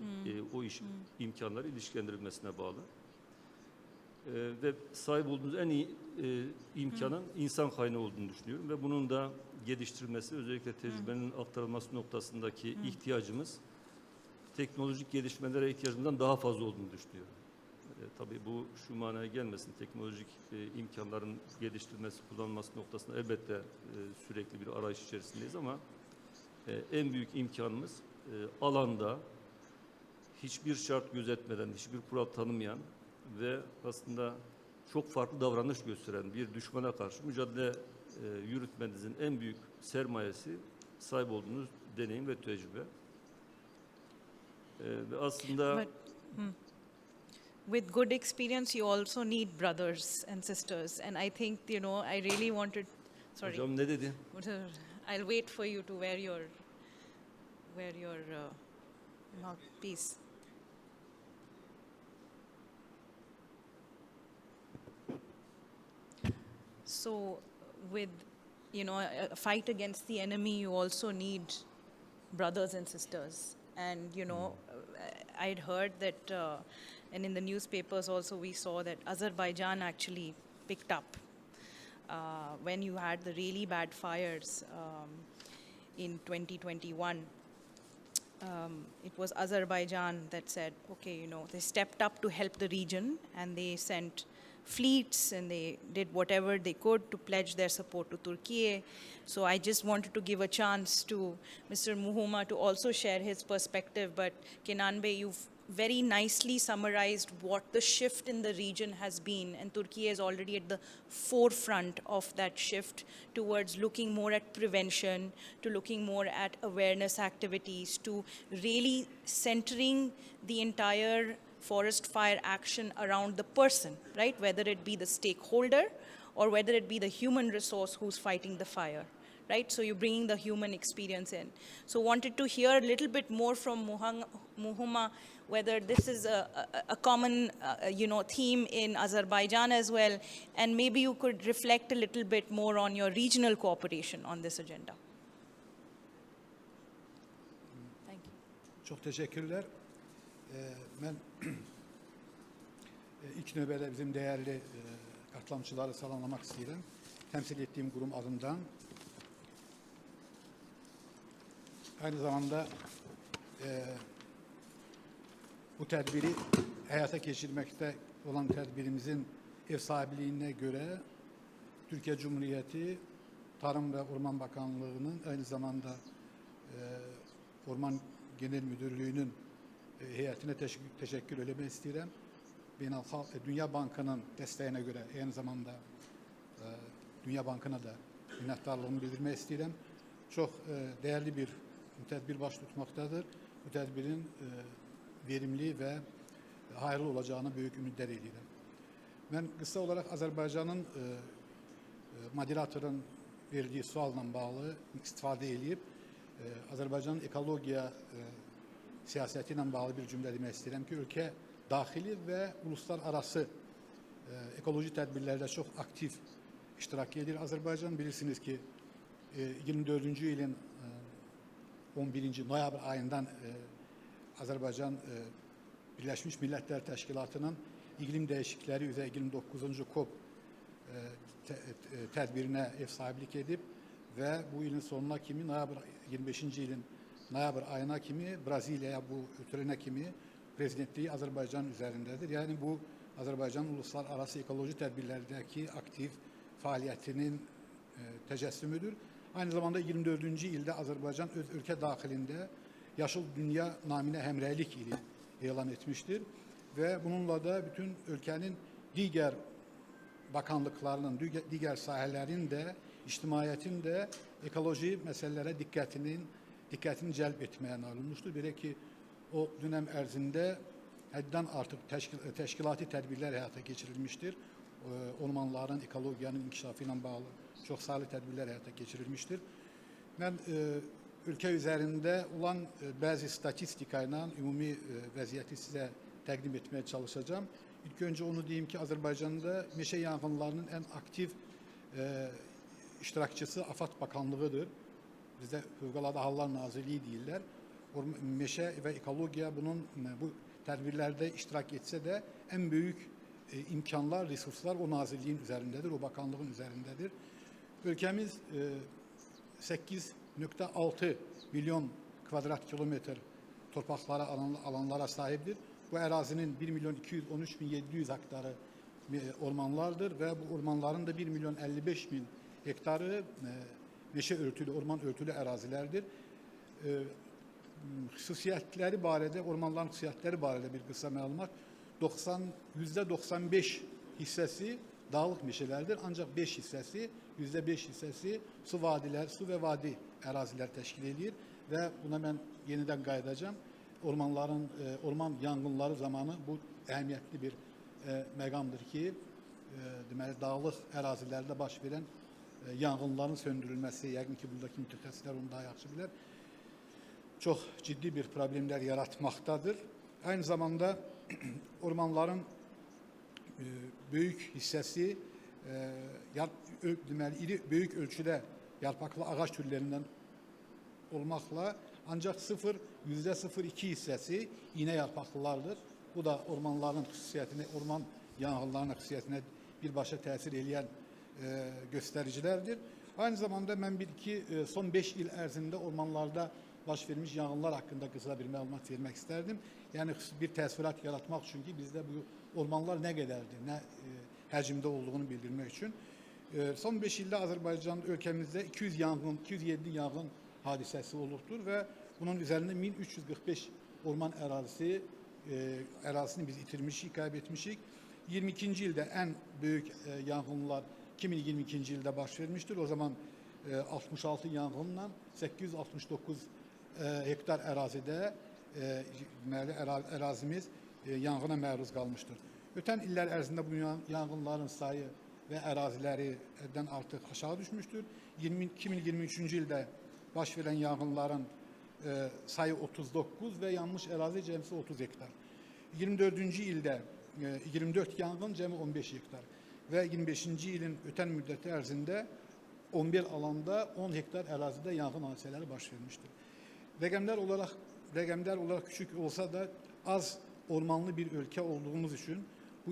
o iş imkanları ilişkilendirilmesine bağlı. Ve sahip olduğunuz en iyi imkanın insan kaynağı olduğunu düşünüyorum ve bunun da geliştirilmesi, özellikle tecrübenin aktarılması noktasındaki ihtiyacımız teknolojik gelişmelere ihtiyacımızdan daha fazla olduğunu düşünüyorum. Tabii bu şu manaya gelmesin, teknolojik imkanların geliştirilmesi, kullanılması noktasında elbette sürekli bir arayış içerisindeyiz ama en büyük imkanımız alanda hiçbir şart gözetmeden, hiçbir kural tanımayan ve aslında çok farklı davranış gösteren bir düşmana karşı mücadele yürütmenizin en büyük sermayesi sahip olduğunuz deneyim ve tecrübe. Ve aslında with good experience, you also need brothers and sisters. And I think, you know, I really wanted. Sorry. Hocam ne dedi? I'll wait for you to wear your mouthpiece. So with, you know, a fight against the enemy, you also need brothers and sisters. And, you know, I'd heard that, and in the newspapers also we saw that Azerbaijan actually picked up when you had the really bad fires in 2021. It was Azerbaijan that said, okay, you know, they stepped up to help the region, and they sent fleets and they did whatever they could to pledge their support to Turkey. So I just wanted to give a chance to Mr. Mohuma to also share his perspective. But Kenan Bey, you've very nicely summarized what the shift in the region has been, and Turkey is already at the forefront of that shift towards looking more at prevention, to looking more at awareness activities, to really centering the entire forest fire action around the person, right? Whether it be the stakeholder or whether it be the human resource who's fighting the fire, right? So you're bringing the human experience in. So wanted to hear a little bit more from Mohuma, whether this is a common, you know, theme in Azerbaijan as well, and maybe you could reflect a little bit more on your regional cooperation on this agenda. Thank you. Çok teşekkürler. Ben ilk növbədə bizim değerli katılımcıları salamlamak istedim. Temsil ettiğim kurum adından. Aynı zamanda bu tedbiri hayata geçirmekte olan tedbirimizin ev sahipliğine göre Türkiye Cumhuriyeti Tarım ve Orman Bakanlığı'nın aynı zamanda Orman Genel Müdürlüğü'nün heyetine teşekkür etmek istedim. Dünya Bankı'nın desteğine göre aynı zamanda Dünya Bankı'na da minnettarlığımı bildirmek istedim. Çok değerli bir tedbir baş tutmaktadır. Bu tedbirin verimli ve hayırlı olacağını büyük ümitler ediyorum. Ben kısa olarak Azerbaycan'ın moderatorun verdiği sualla bağlı istifade edip Azerbaycan'ın ekologiya siyasetiyle bağlı bir cümle demek istedim ki ülke dahili ve uluslararası ekoloji tedbirlerde çok aktif iştirak ediyor. Azerbaycan bilirsiniz ki 24. yılın 11. noyabr ayından Azerbaycan Birleşmiş Milletler Teşkilatı'nın iklim değişiklikleri üzerine 29. COP tedbirine ev sahiplik edip ve bu yılın sonuna kimi 25. yılın noyabr ayına kimi Brezilya'ya bu ötürene kimi prezidentliği Azerbaycan üzerindedir. Yani bu Azerbaycan uluslararası ekoloji tedbirlerdeki aktif faaliyetinin tecessümüdür. Aynı zamanda 24. yılda Azerbaycan öz ülke dahilinde Yaşıl Dünya namine hemreylik ili ilan etmiştir. Ve bununla da bütün ülkenin diğer bakanlıklarının, diğer sahelerin de, içtimaiyetin de ekoloji meselelere dikkatini celp etmeye alınmıştır. Böyle ki o dönem erzinde hadden artık teşkilati tedbirler hayata geçirilmiştir. Ormanların, ekolojiyanın inkişafıyla bağlı çok sayılı tedbirler hayata geçirilmiştir. Ben ülke üzerinde olan bazı statistikayla ümumi vaziyeti size təqdim etmeye çalışacağım. İlk önce onu diyeyim ki Azerbaycan'da meşe yangınlarının en aktif iştirakçısı AFAD Bakanlığı'dır. Bizde Fövqəladə Hallar Nazirliği değiller. Meşe ve ekolojiya bu tedbirlerde iştirak etse de en büyük imkanlar, resurslar o nazirliğin üzerindedir, o bakanlığın üzerindedir. Ülkemiz 8,6 milyon kvadrat kilometre torpaqlara, alanlara sahiptir. Bu ərazinin 1.213.700 hektarı ormanlardır ve bu ormanların da 1.055.000 hektarı meşe örtülü, orman örtülü ərazilərdir. Xüsusiyyətləri barədə, ormanların xüsusiyyətləri barədə bir qısa məlumat. %95 hissəsi dağlıq meşələrdir. Ancaq %5 hissəsi su vadilər, su və vadi ərazilər təşkil edir və buna mən yenidən qayıdacağım. Orman yangınları zamanı bu əhəmiyyətli bir məqamdır ki, deməli dağlıq ərazilərdə baş verən yangınların söndürülməsi, yəqin ki buradakı mütəxəssislər onu daha yaxşı bilər, çox ciddi bir problemlər yaratmaqdadır. Aynı zamanda ormanların büyük hissəsi deməli, böyük ölçüdə yarpaqlı ağac türlərindən olmaqla ancaq %0,2 hissəsi iğne yarpaqlılardır. Bu da orman yanğınlarının xüsusiyyətinə birbaşa təsir edən göstəricilərdir. Aynı zamanda mən son 5 il ərzində ormanlarda baş vermiş yanğınlar haqqında qısa bir məlumat vermək istərdim. Yəni bir təsvirat yaratmaq üçün ki, bizdə bu ormanlar nə qədərdir, nə həcmdə olduğunu bildirmək üçün. Son 5 ildə Azərbaycan ölkəmizdə 207 yanğın hadisəsi olubdur və bunun üzərində 1345 orman ərazisini biz itirmişik, kaybetmişik. 22. ildə ən böyük yanğınlar 2022. ildə baş vermiştir. O zaman 66 yanğınla 869 hektar ərazidə ərazimiz yanğına məruz qalmışdır. Ötən illər ərzində bu yanğınların sayı və ərazilərdən artıq aşağı düşmüşdür. 2023. ildə baş verən yanğınların sayı 39 və yanmış ərazi cəmsi 30 hektar. 24-cü ildə 24 yanğın cəmi 15 hektar və 25-ci ilin ötən müddəti ərzində 11 alanda 10 hektar ərazidə yanğın hadisələri baş vermişdir. Rəqəmlər olaraq küçük olsa da az ormanlı bir ölkə olduğumuz üçün bu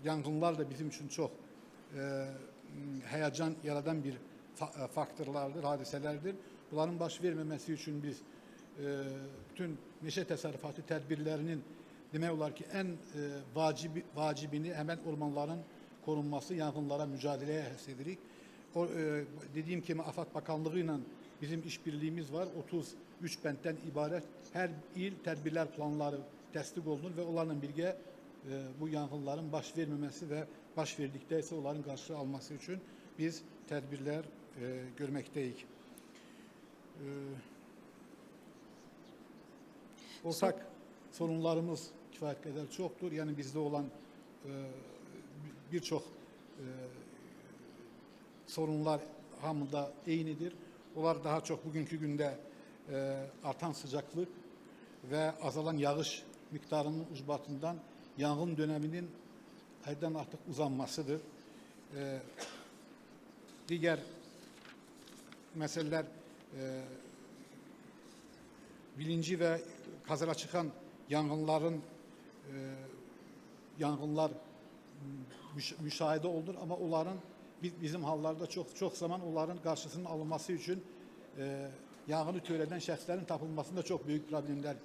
yanğınlar da bizim üçün çox həyəcan yaradan bir faktorlardır, hadisələrdir. Bunların baş verməməsi üçün biz bütün meşə təsərrüfatı tədbirlərinin demək olar ki, ən vacibini həmən ormanların korunması, yanğınlara mücadiləyə həsr edirik. Dediyim kimi, AFAD Bakanlığı ilə bizim işbirliyimiz var. 33 bənddən ibarət hər il tədbirlər planları təsdiq olunur və onlarla birgə bu yanğınların baş verməməsi və baş verdikdə isə onların qarşı alması üçün biz tədbirlər görməkdəyik. Ortak sorunlarımız kifayət qədər çoxdur. Yəni bizdə olan bir çox sorunlar hamıda eynidir. Onlar daha çox bugünkü gündə artan sıcaqlıq və azalan yağış miktarının ucbatından yanğın döneminin həddən artıq uzanmasıdır. Digər məsələlər bilinci və hazıra çıxan yanğınlar müşahidə olunur, amma onların bizim hallarda çox zaman onların qarşısının alınması üçün yanğını törədən şəxslərin tapılmasında çox böyük problemlər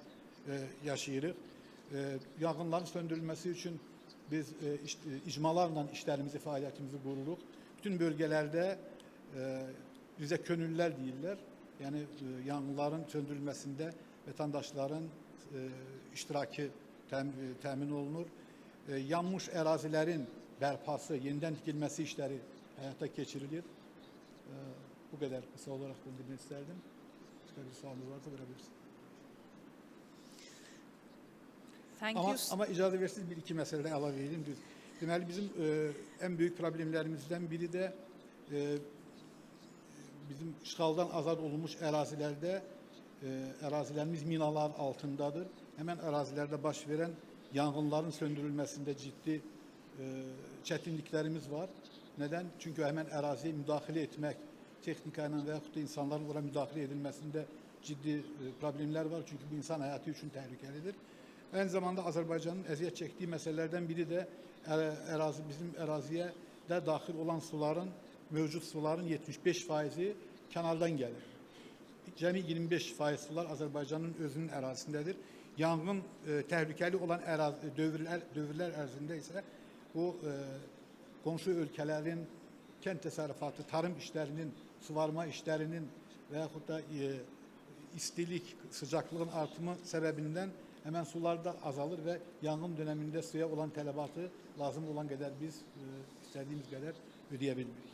yaşayırıq. Yanğınların söndürülməsi üçün biz icmalarla işlərimizi, fəaliyyətimizi qururuq. Bütün bölgələrdə bizə könüllülər deyirlər. Yəni yanğınların söndürülməsində vətəndaşların iştirakı təmin olunur. Yanmış ərazilərin bərpası, yenidən tikilməsi işləri həyata keçirilir. Bu qədər qısa olaraq bildirmək istərdim. Başqa bir sualınız varsa verebilirsiniz. Ama icazə versiniz bir-iki məsələdə əlavə edeyim. Deməli, bizim ən böyük problemlərimizdən biri də bizim işğaldan azad olunmuş ərazilərdə ərazilərimiz minalar altındadır. Həmən ərazilərdə baş verən yanğınların söndürülməsində ciddi çətinliklərimiz var. Nədən? Çünki həmən əraziyə müdaxilə etmək, texnika ilə və yaxud da insanların ora müdaxilə edilməsində ciddi problemlər var. Çünki bu insan həyatı üçün təhlükəlidir. Aynı zamanda Azərbaycanın əziyyət çəkdiyi məsələlərdən biri də bizim əraziyə də daxil olan mövcud suların 75%-i kənardan gəlir. Cəmi 25% sular Azərbaycanın özünün ərazisindədir. Yanğın təhlükəli olan dövrlər ərzində isə bu qonşu ölkələrin kənd təsərrüfatı, tarım işlərinin, suvarma işlərinin və yaxud da istilik, sıcaklığın artımı səbəbindən hemen sular da azalır ve yangın döneminde suya olan tələbatı lazım olan kadar biz istediğimiz kadar ödeyebilmirik.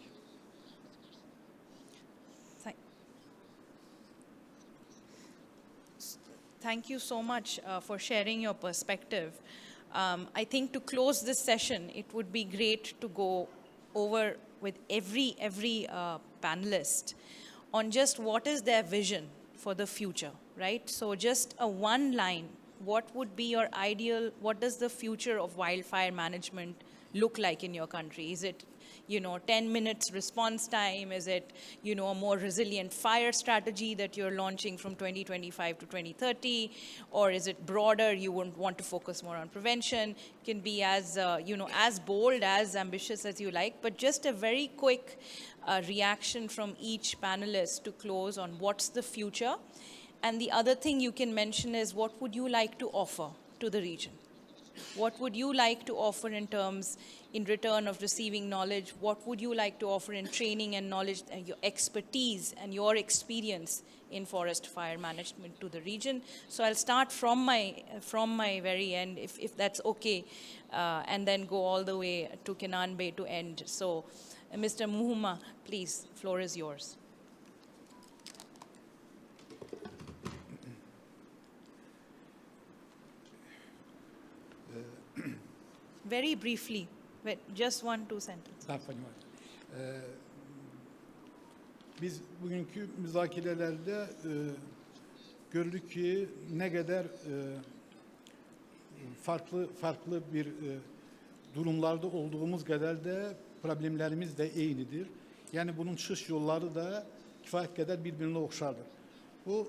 Thank you so much for sharing your perspective. I think to close this session, it would be great to go over with every panelist on just what is their vision for the future, right? So just a one line, what would be your ideal, what does the future of wildfire management look like in your country? Is it, 10 minutes response time? Is it, a more resilient fire strategy that you're launching from 2025 to 2030? Or is it broader, you wouldn't want to focus more on prevention? It can be as, as bold, as ambitious as you like, but just a very quick reaction from each panelist to close on what's the future. And the other thing you can mention is, what would you like to offer to the region? What would you like to offer in return of receiving knowledge? What would you like to offer in training and knowledge and your expertise and your experience in forest fire management to the region? So I'll start from my very end, if that's okay, and then go all the way to Kenan Bey to end. So Mr. Mohuma, please, floor is yours. Very briefly, just 1-2 sentences. Biz bugünkü müzakerelerde gördük ki ne kadar farklı bir durumlarda olduğumuz kadar da problemlerimiz de aynıdır. Yani bunun çıkış yolları da kifayet kadar birbirine okşardır. Bu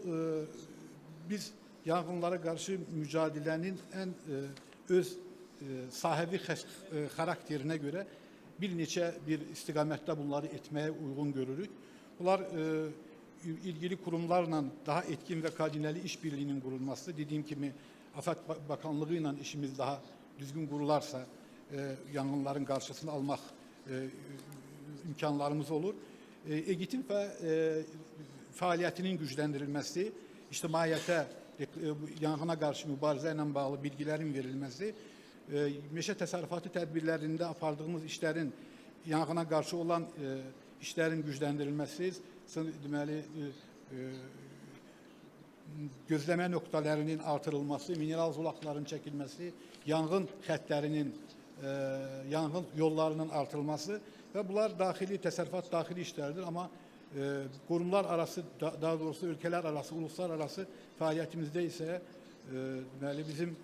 biz yangınlara karşı mücadelenin en öz sahibi karakterine göre bir istikamette bunları etmeye uygun görürük. Bunlar ilgili kurumlarla daha etkin ve koordineli işbirliğinin kurulması. Dediğim gibi Afet Bakanlığı'yla işimiz daha düzgün kurularsa yangınların karşısını almak imkanlarımız olur. EGİT'in faaliyetinin güçlendirilmesi, ictimaiyyete yangına karşı mübarizeyle bağlı bilgilerin verilmesi, meşe təsərrüfatı tədbirlərində apardığımız işlərin, yangına qarşı olan işlərin gücləndirilməsi, deməli, gözləmə nöqtələrinin artırılması, mineral zolaqların çəkilməsi, yanğın xəttlərinin, yanğın yollarının artırılması və bunlar daxili, təsərrüfat daxili işlərdir. Amma qurumlar arası, daha doğrusu ülkeler arası, uluslar arası faaliyetimizde ise deməli, bizim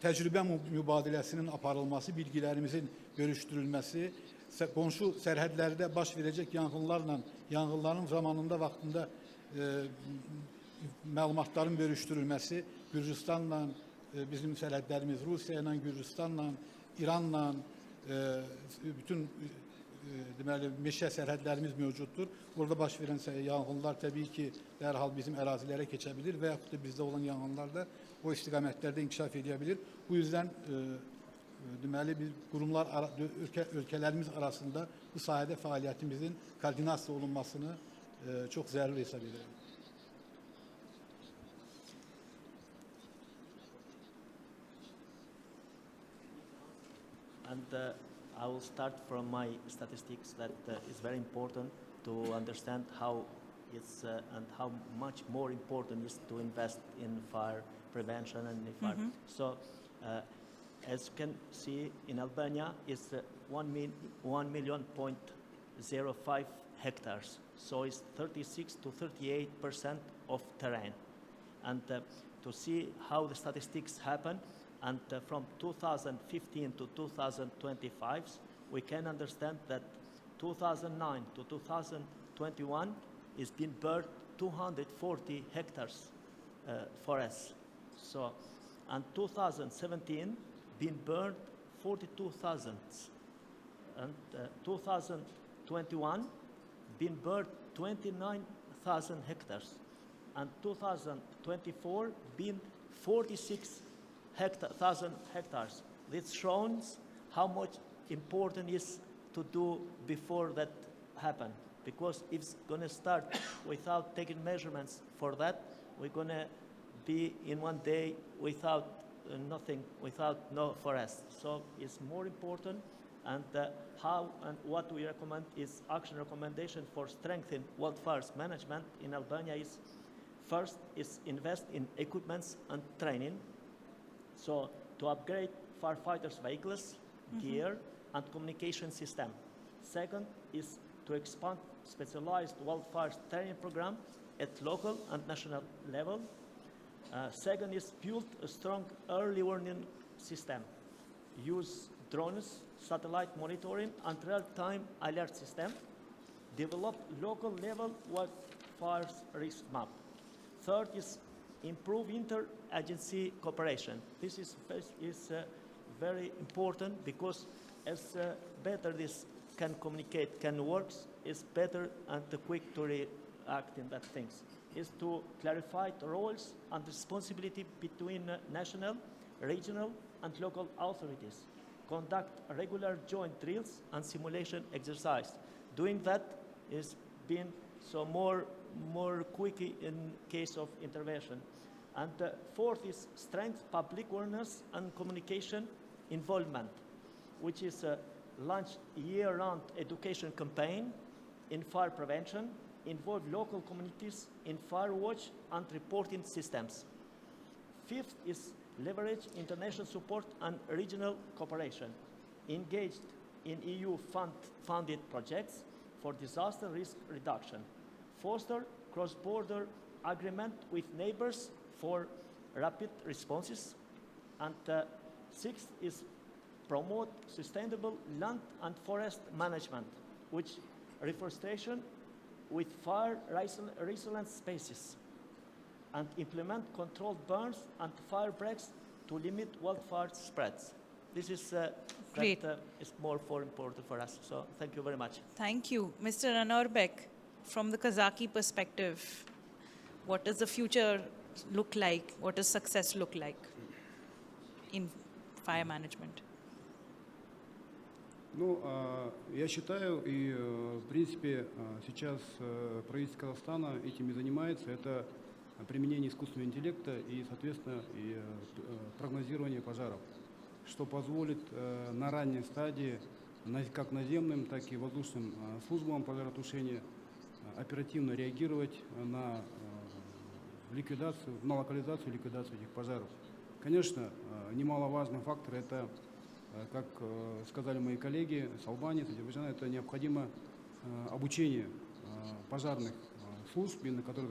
təcrübə mübadiləsinin aparılması, bilgilərimizin bölüşdürülməsi, qonşu sərhədlərdə baş verəcək yanğınların zamanında, vaxtında məlumatların bölüşdürülməsi, Gürcüstanla bizim sərhədlərimiz, Rusiya ilə, Gürcüstanla, İranla, bütün deməli, meşə sərhədlərimiz mövcuddur. Burada baş verən yanğınlar təbii ki, dərhal bizim ərazilərə keçə bilir və yaxud da bizdə olan yanğınlar da o istiqamətlerde inkişaf edebilir. Bu yüzden deməli biz kurumlar, ülkelerimiz arasında bu sayede faaliyetimizin koordinasyon olunmasını çok zəruri hesab ederim. And I will start from my statistics that is very important to understand how it's and how much more important is to invest in fire prevention and fire. So, as you can see, in Albania, it's 1,000,005 hectares. So it's 36 to 38% of terrain. And to see how the statistics happen, and from 2015 to 2025, we can understand that 2009 to 2021 is been burned 240 hectares forests. So, and 2017 been burned 42,000, and 2021 been burned 29,000 hectares, and 2024 been 46,000 hectares. This shows how much important is to do before that happen. Because if it's going to start without taking measurements for that, we're going to be in one day without nothing, without no forest. So it's more important, and how and what we recommend is action recommendation for strengthening wildfires management in Albania is, first is invest in equipments and training. So to upgrade firefighters' vehicles, gear, and communication system. Second is to expand specialized wildfire training program at local and national level. Second is build a strong early warning system. use drones, satellite monitoring, and real-time alert system. Develop local level wildfire risk map. Third is improve inter-agency cooperation. This is very important because as better this can communicate, can work, is better and quick to react in that things. Is to clarify the roles and responsibility between national, regional, and local authorities. Conduct regular joint drills and simulation exercise. Doing that is being so more quick in case of intervention. And fourth is strength public awareness and communication involvement, which is launch year-round education campaign in fire prevention, involve local communities in fire watch and reporting systems. Fifth is leverage international support and regional cooperation, engaged in EU-funded projects for disaster risk reduction, foster cross-border agreement with neighbors for rapid responses, and sixth is promote sustainable land and forest management, which reforestation with fire resilient spaces, and implement controlled burns and fire breaks to limit wildfire spreads. This is Great. That is more important for us. So thank you very much. Thank you. Mr. Anuarbek, from the Kazaki perspective, what does the future look like? What does success look like in fire management? Ну, я считаю, и в принципе сейчас правительство Казахстана этим и занимается, это применение искусственного интеллекта и, соответственно, и прогнозирование пожаров, что позволит на ранней стадии как наземным, так и воздушным службам пожаротушения оперативно реагировать на ликвидацию, на локализацию и ликвидацию этих пожаров. Конечно, немаловажный фактор – это, как сказали мои коллеги с Албании, с Азербайджана, это необходимо обучение пожарных служб, которые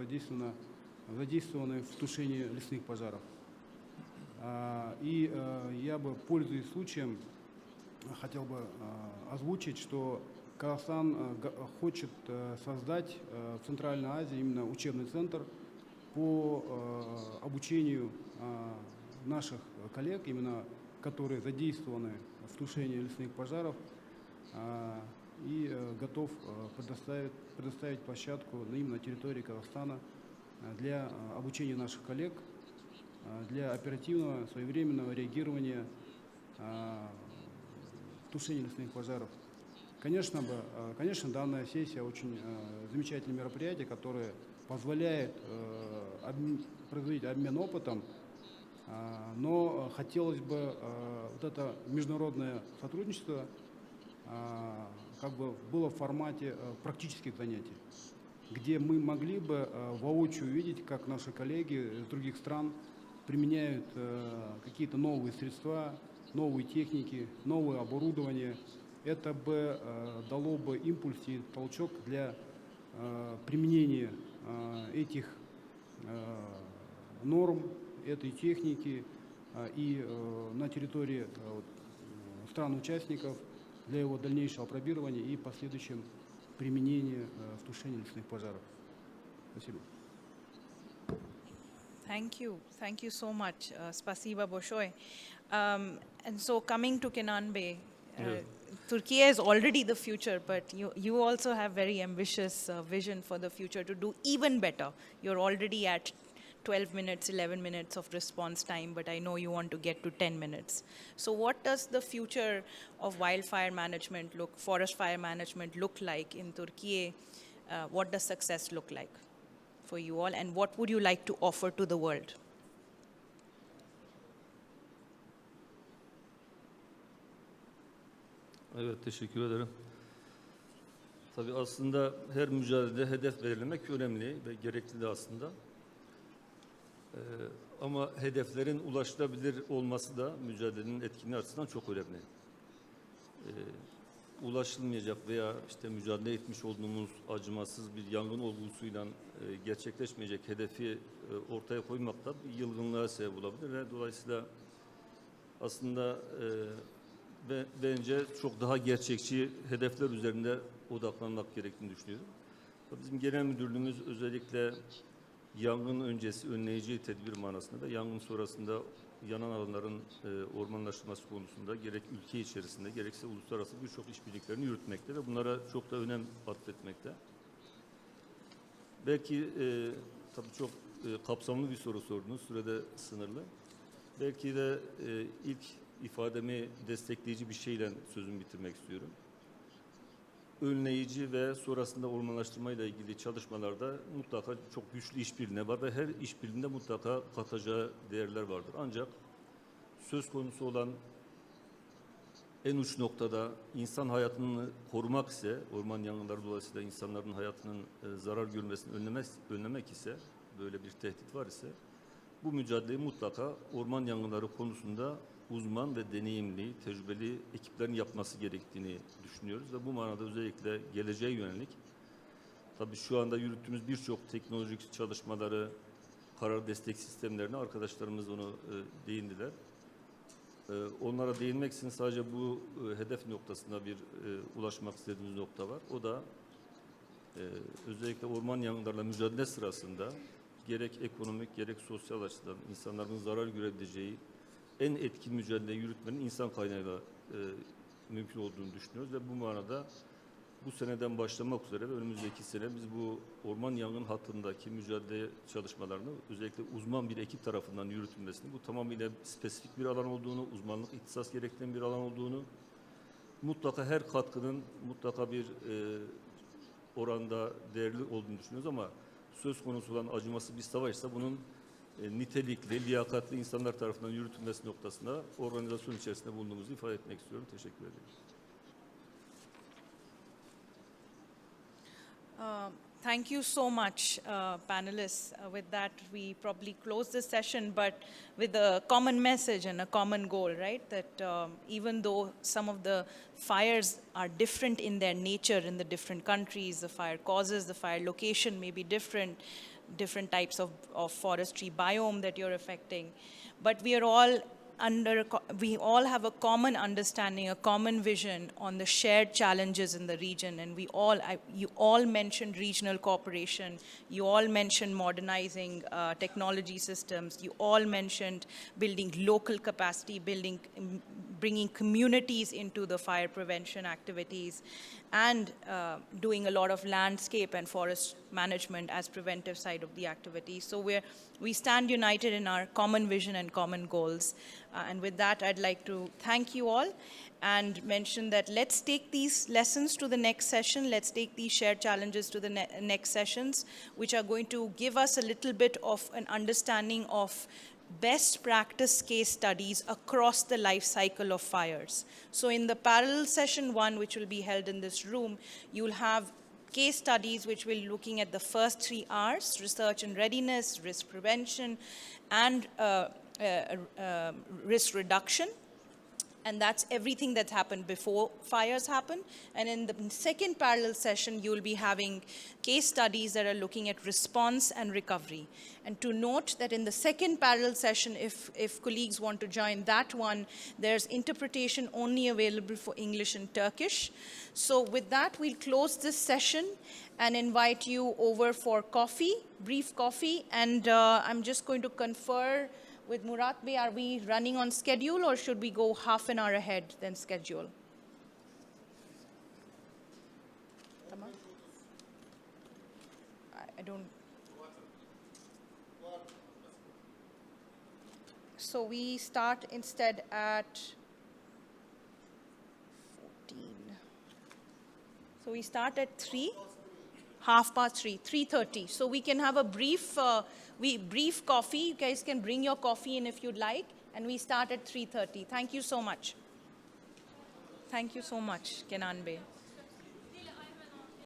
задействованы в тушении лесных пожаров. И я бы, пользуясь случаем, хотел бы озвучить, что Казахстан хочет создать в Центральной Азии именно учебный центр по обучению наших коллег, именно которые задействованы в тушении лесных пожаров, и готов предоставить площадку именно на территории Казахстана для обучения наших коллег, для оперативного, своевременного реагирования в тушении лесных пожаров. Конечно, данная сессия очень замечательное мероприятие, которое позволяет производить обмен опытом, но хотелось бы вот это международное сотрудничество как бы было в формате практических занятий, где мы могли бы воочию увидеть, как наши коллеги из других стран применяют какие-то новые средства, новые техники, новое оборудование. Это бы дало бы импульс и толчок для применения этих норм, этой техники и на территории стран-участников для его дальнейшего опробирования и последующем применения в тушении лесных пожаров. Спасибо. Thank you so much. Spasiba Bolshoi. And so coming to Kenan Bey, Turkey is already the future, but you also have very ambitious vision for the future to do even better. You're already at 12 minutes, 11 minutes of response time, but I know you want to get to 10 minutes. So what does the future of wildfire management forest fire management look like in Turkey? What does success look like for you all, and what would you like to offer to the world? Evet, teşekkür ederim. Tabii aslında her mücadelede hedef belirlemek önemli ve gerekli de aslında. Ama hedeflerin ulaşılabilir olması da mücadelenin etkinliği açısından çok önemli. Ulaşılmayacak veya işte mücadele etmiş olduğumuz acımasız bir yangın olgusuyla gerçekleşmeyecek hedefi ortaya koymak da bir yılgınlığa sebep olabilir ve dolayısıyla aslında bence çok daha gerçekçi hedefler üzerinde odaklanmak gerektiğini düşünüyorum. Bizim genel müdürlüğümüz özellikle yangın öncesi önleyici tedbir manasında da yangın sonrasında yanan alanların ormanlaştırması konusunda gerek ülke içerisinde gerekse uluslararası birçok işbirliklerini yürütmekte ve bunlara çok da önem atfetmekte. Belki tabii çok kapsamlı bir soru sordunuz, sürede sınırlı. Belki de ilk ifademi destekleyici bir şeyle sözümü bitirmek istiyorum. Önleyici ve sonrasında ormanlaştırmayla ilgili çalışmalarda mutlaka çok güçlü işbirliğine var ve her işbirliğinde mutlaka katacağı değerler vardır. Ancak söz konusu olan en uç noktada insan hayatını korumak ise, orman yangınları dolayısıyla insanların hayatının zarar görmesini önlemek ise, böyle bir tehdit var ise, bu mücadeleyi mutlaka orman yangınları konusunda uzman ve deneyimli, tecrübeli ekiplerin yapması gerektiğini düşünüyoruz ve bu manada özellikle geleceğe yönelik, tabii şu anda yürüttüğümüz birçok teknolojik çalışmaları, karar destek sistemlerine arkadaşlarımız onu değindiler. Onlara değinmek için sadece bu hedef noktasında bir ulaşmak istediğimiz nokta var. O da özellikle orman yangınlarıyla mücadele sırasında gerek ekonomik gerek sosyal açıdan insanların zarar görebileceği en etkin mücadele yürütmenin insan kaynağıyla mümkün olduğunu düşünüyoruz ve bu manada bu seneden başlamak üzere ve önümüzdeki sene biz bu orman yangın hattındaki mücadele çalışmalarını özellikle uzman bir ekip tarafından yürütülmesini, bu tamamıyla spesifik bir alan olduğunu, uzmanlık ihtisas gerektiren bir alan olduğunu, mutlaka her katkının mutlaka bir oranda değerli olduğunu düşünüyoruz ama söz konusu olan acımasız bir savaşsa bunun nitelikli, liyakatli insanlar tarafından yürütülmesi noktasında organizasyon içerisinde bulunduğumuzu ifade etmek istiyorum. Teşekkür ederim. Thank you so much, panelists. With that, we probably close this session, but with a common message and a common goal, right? That even though some of the fires are different in their nature in the different countries, the fire causes, the fire location may be different types of forestry biome that you're affecting, but we all have a common understanding, a common vision on the shared challenges in the region. And you all mentioned regional cooperation. You all mentioned modernizing technology systems. You all mentioned building local capacity, bringing communities into the fire prevention activities, and doing a lot of landscape and forest management as preventive side of the activity. So we stand united in our common vision and common goals. And with that, I'd like to thank you all and mention that let's take these lessons to the next session. Let's take these shared challenges to the next sessions, which are going to give us a little bit of an understanding of best practice case studies across the life cycle of fires. So in the parallel session 1, which will be held in this room, you'll have case studies which will be looking at the first 3 R's, research and readiness, risk prevention, and risk reduction. And that's everything that's happened before fires happen. And in the second parallel session, you'll be having case studies that are looking at response and recovery. And to note that in the second parallel session, if colleagues want to join that one, there's interpretation only available for English and Turkish. So with that, we'll close this session and invite you over for coffee, brief coffee. And I'm just going to confer with Murat Bey, are we running on schedule or should we go half an hour ahead than schedule? Tamam. I don't. So we start instead at 14. So we start at 3, 3:30. 3:30. So we can have a brief coffee. You guys can bring your coffee in if you'd like. And we start at 3:30. Thank you so much. Thank you so much, Kenan Bey.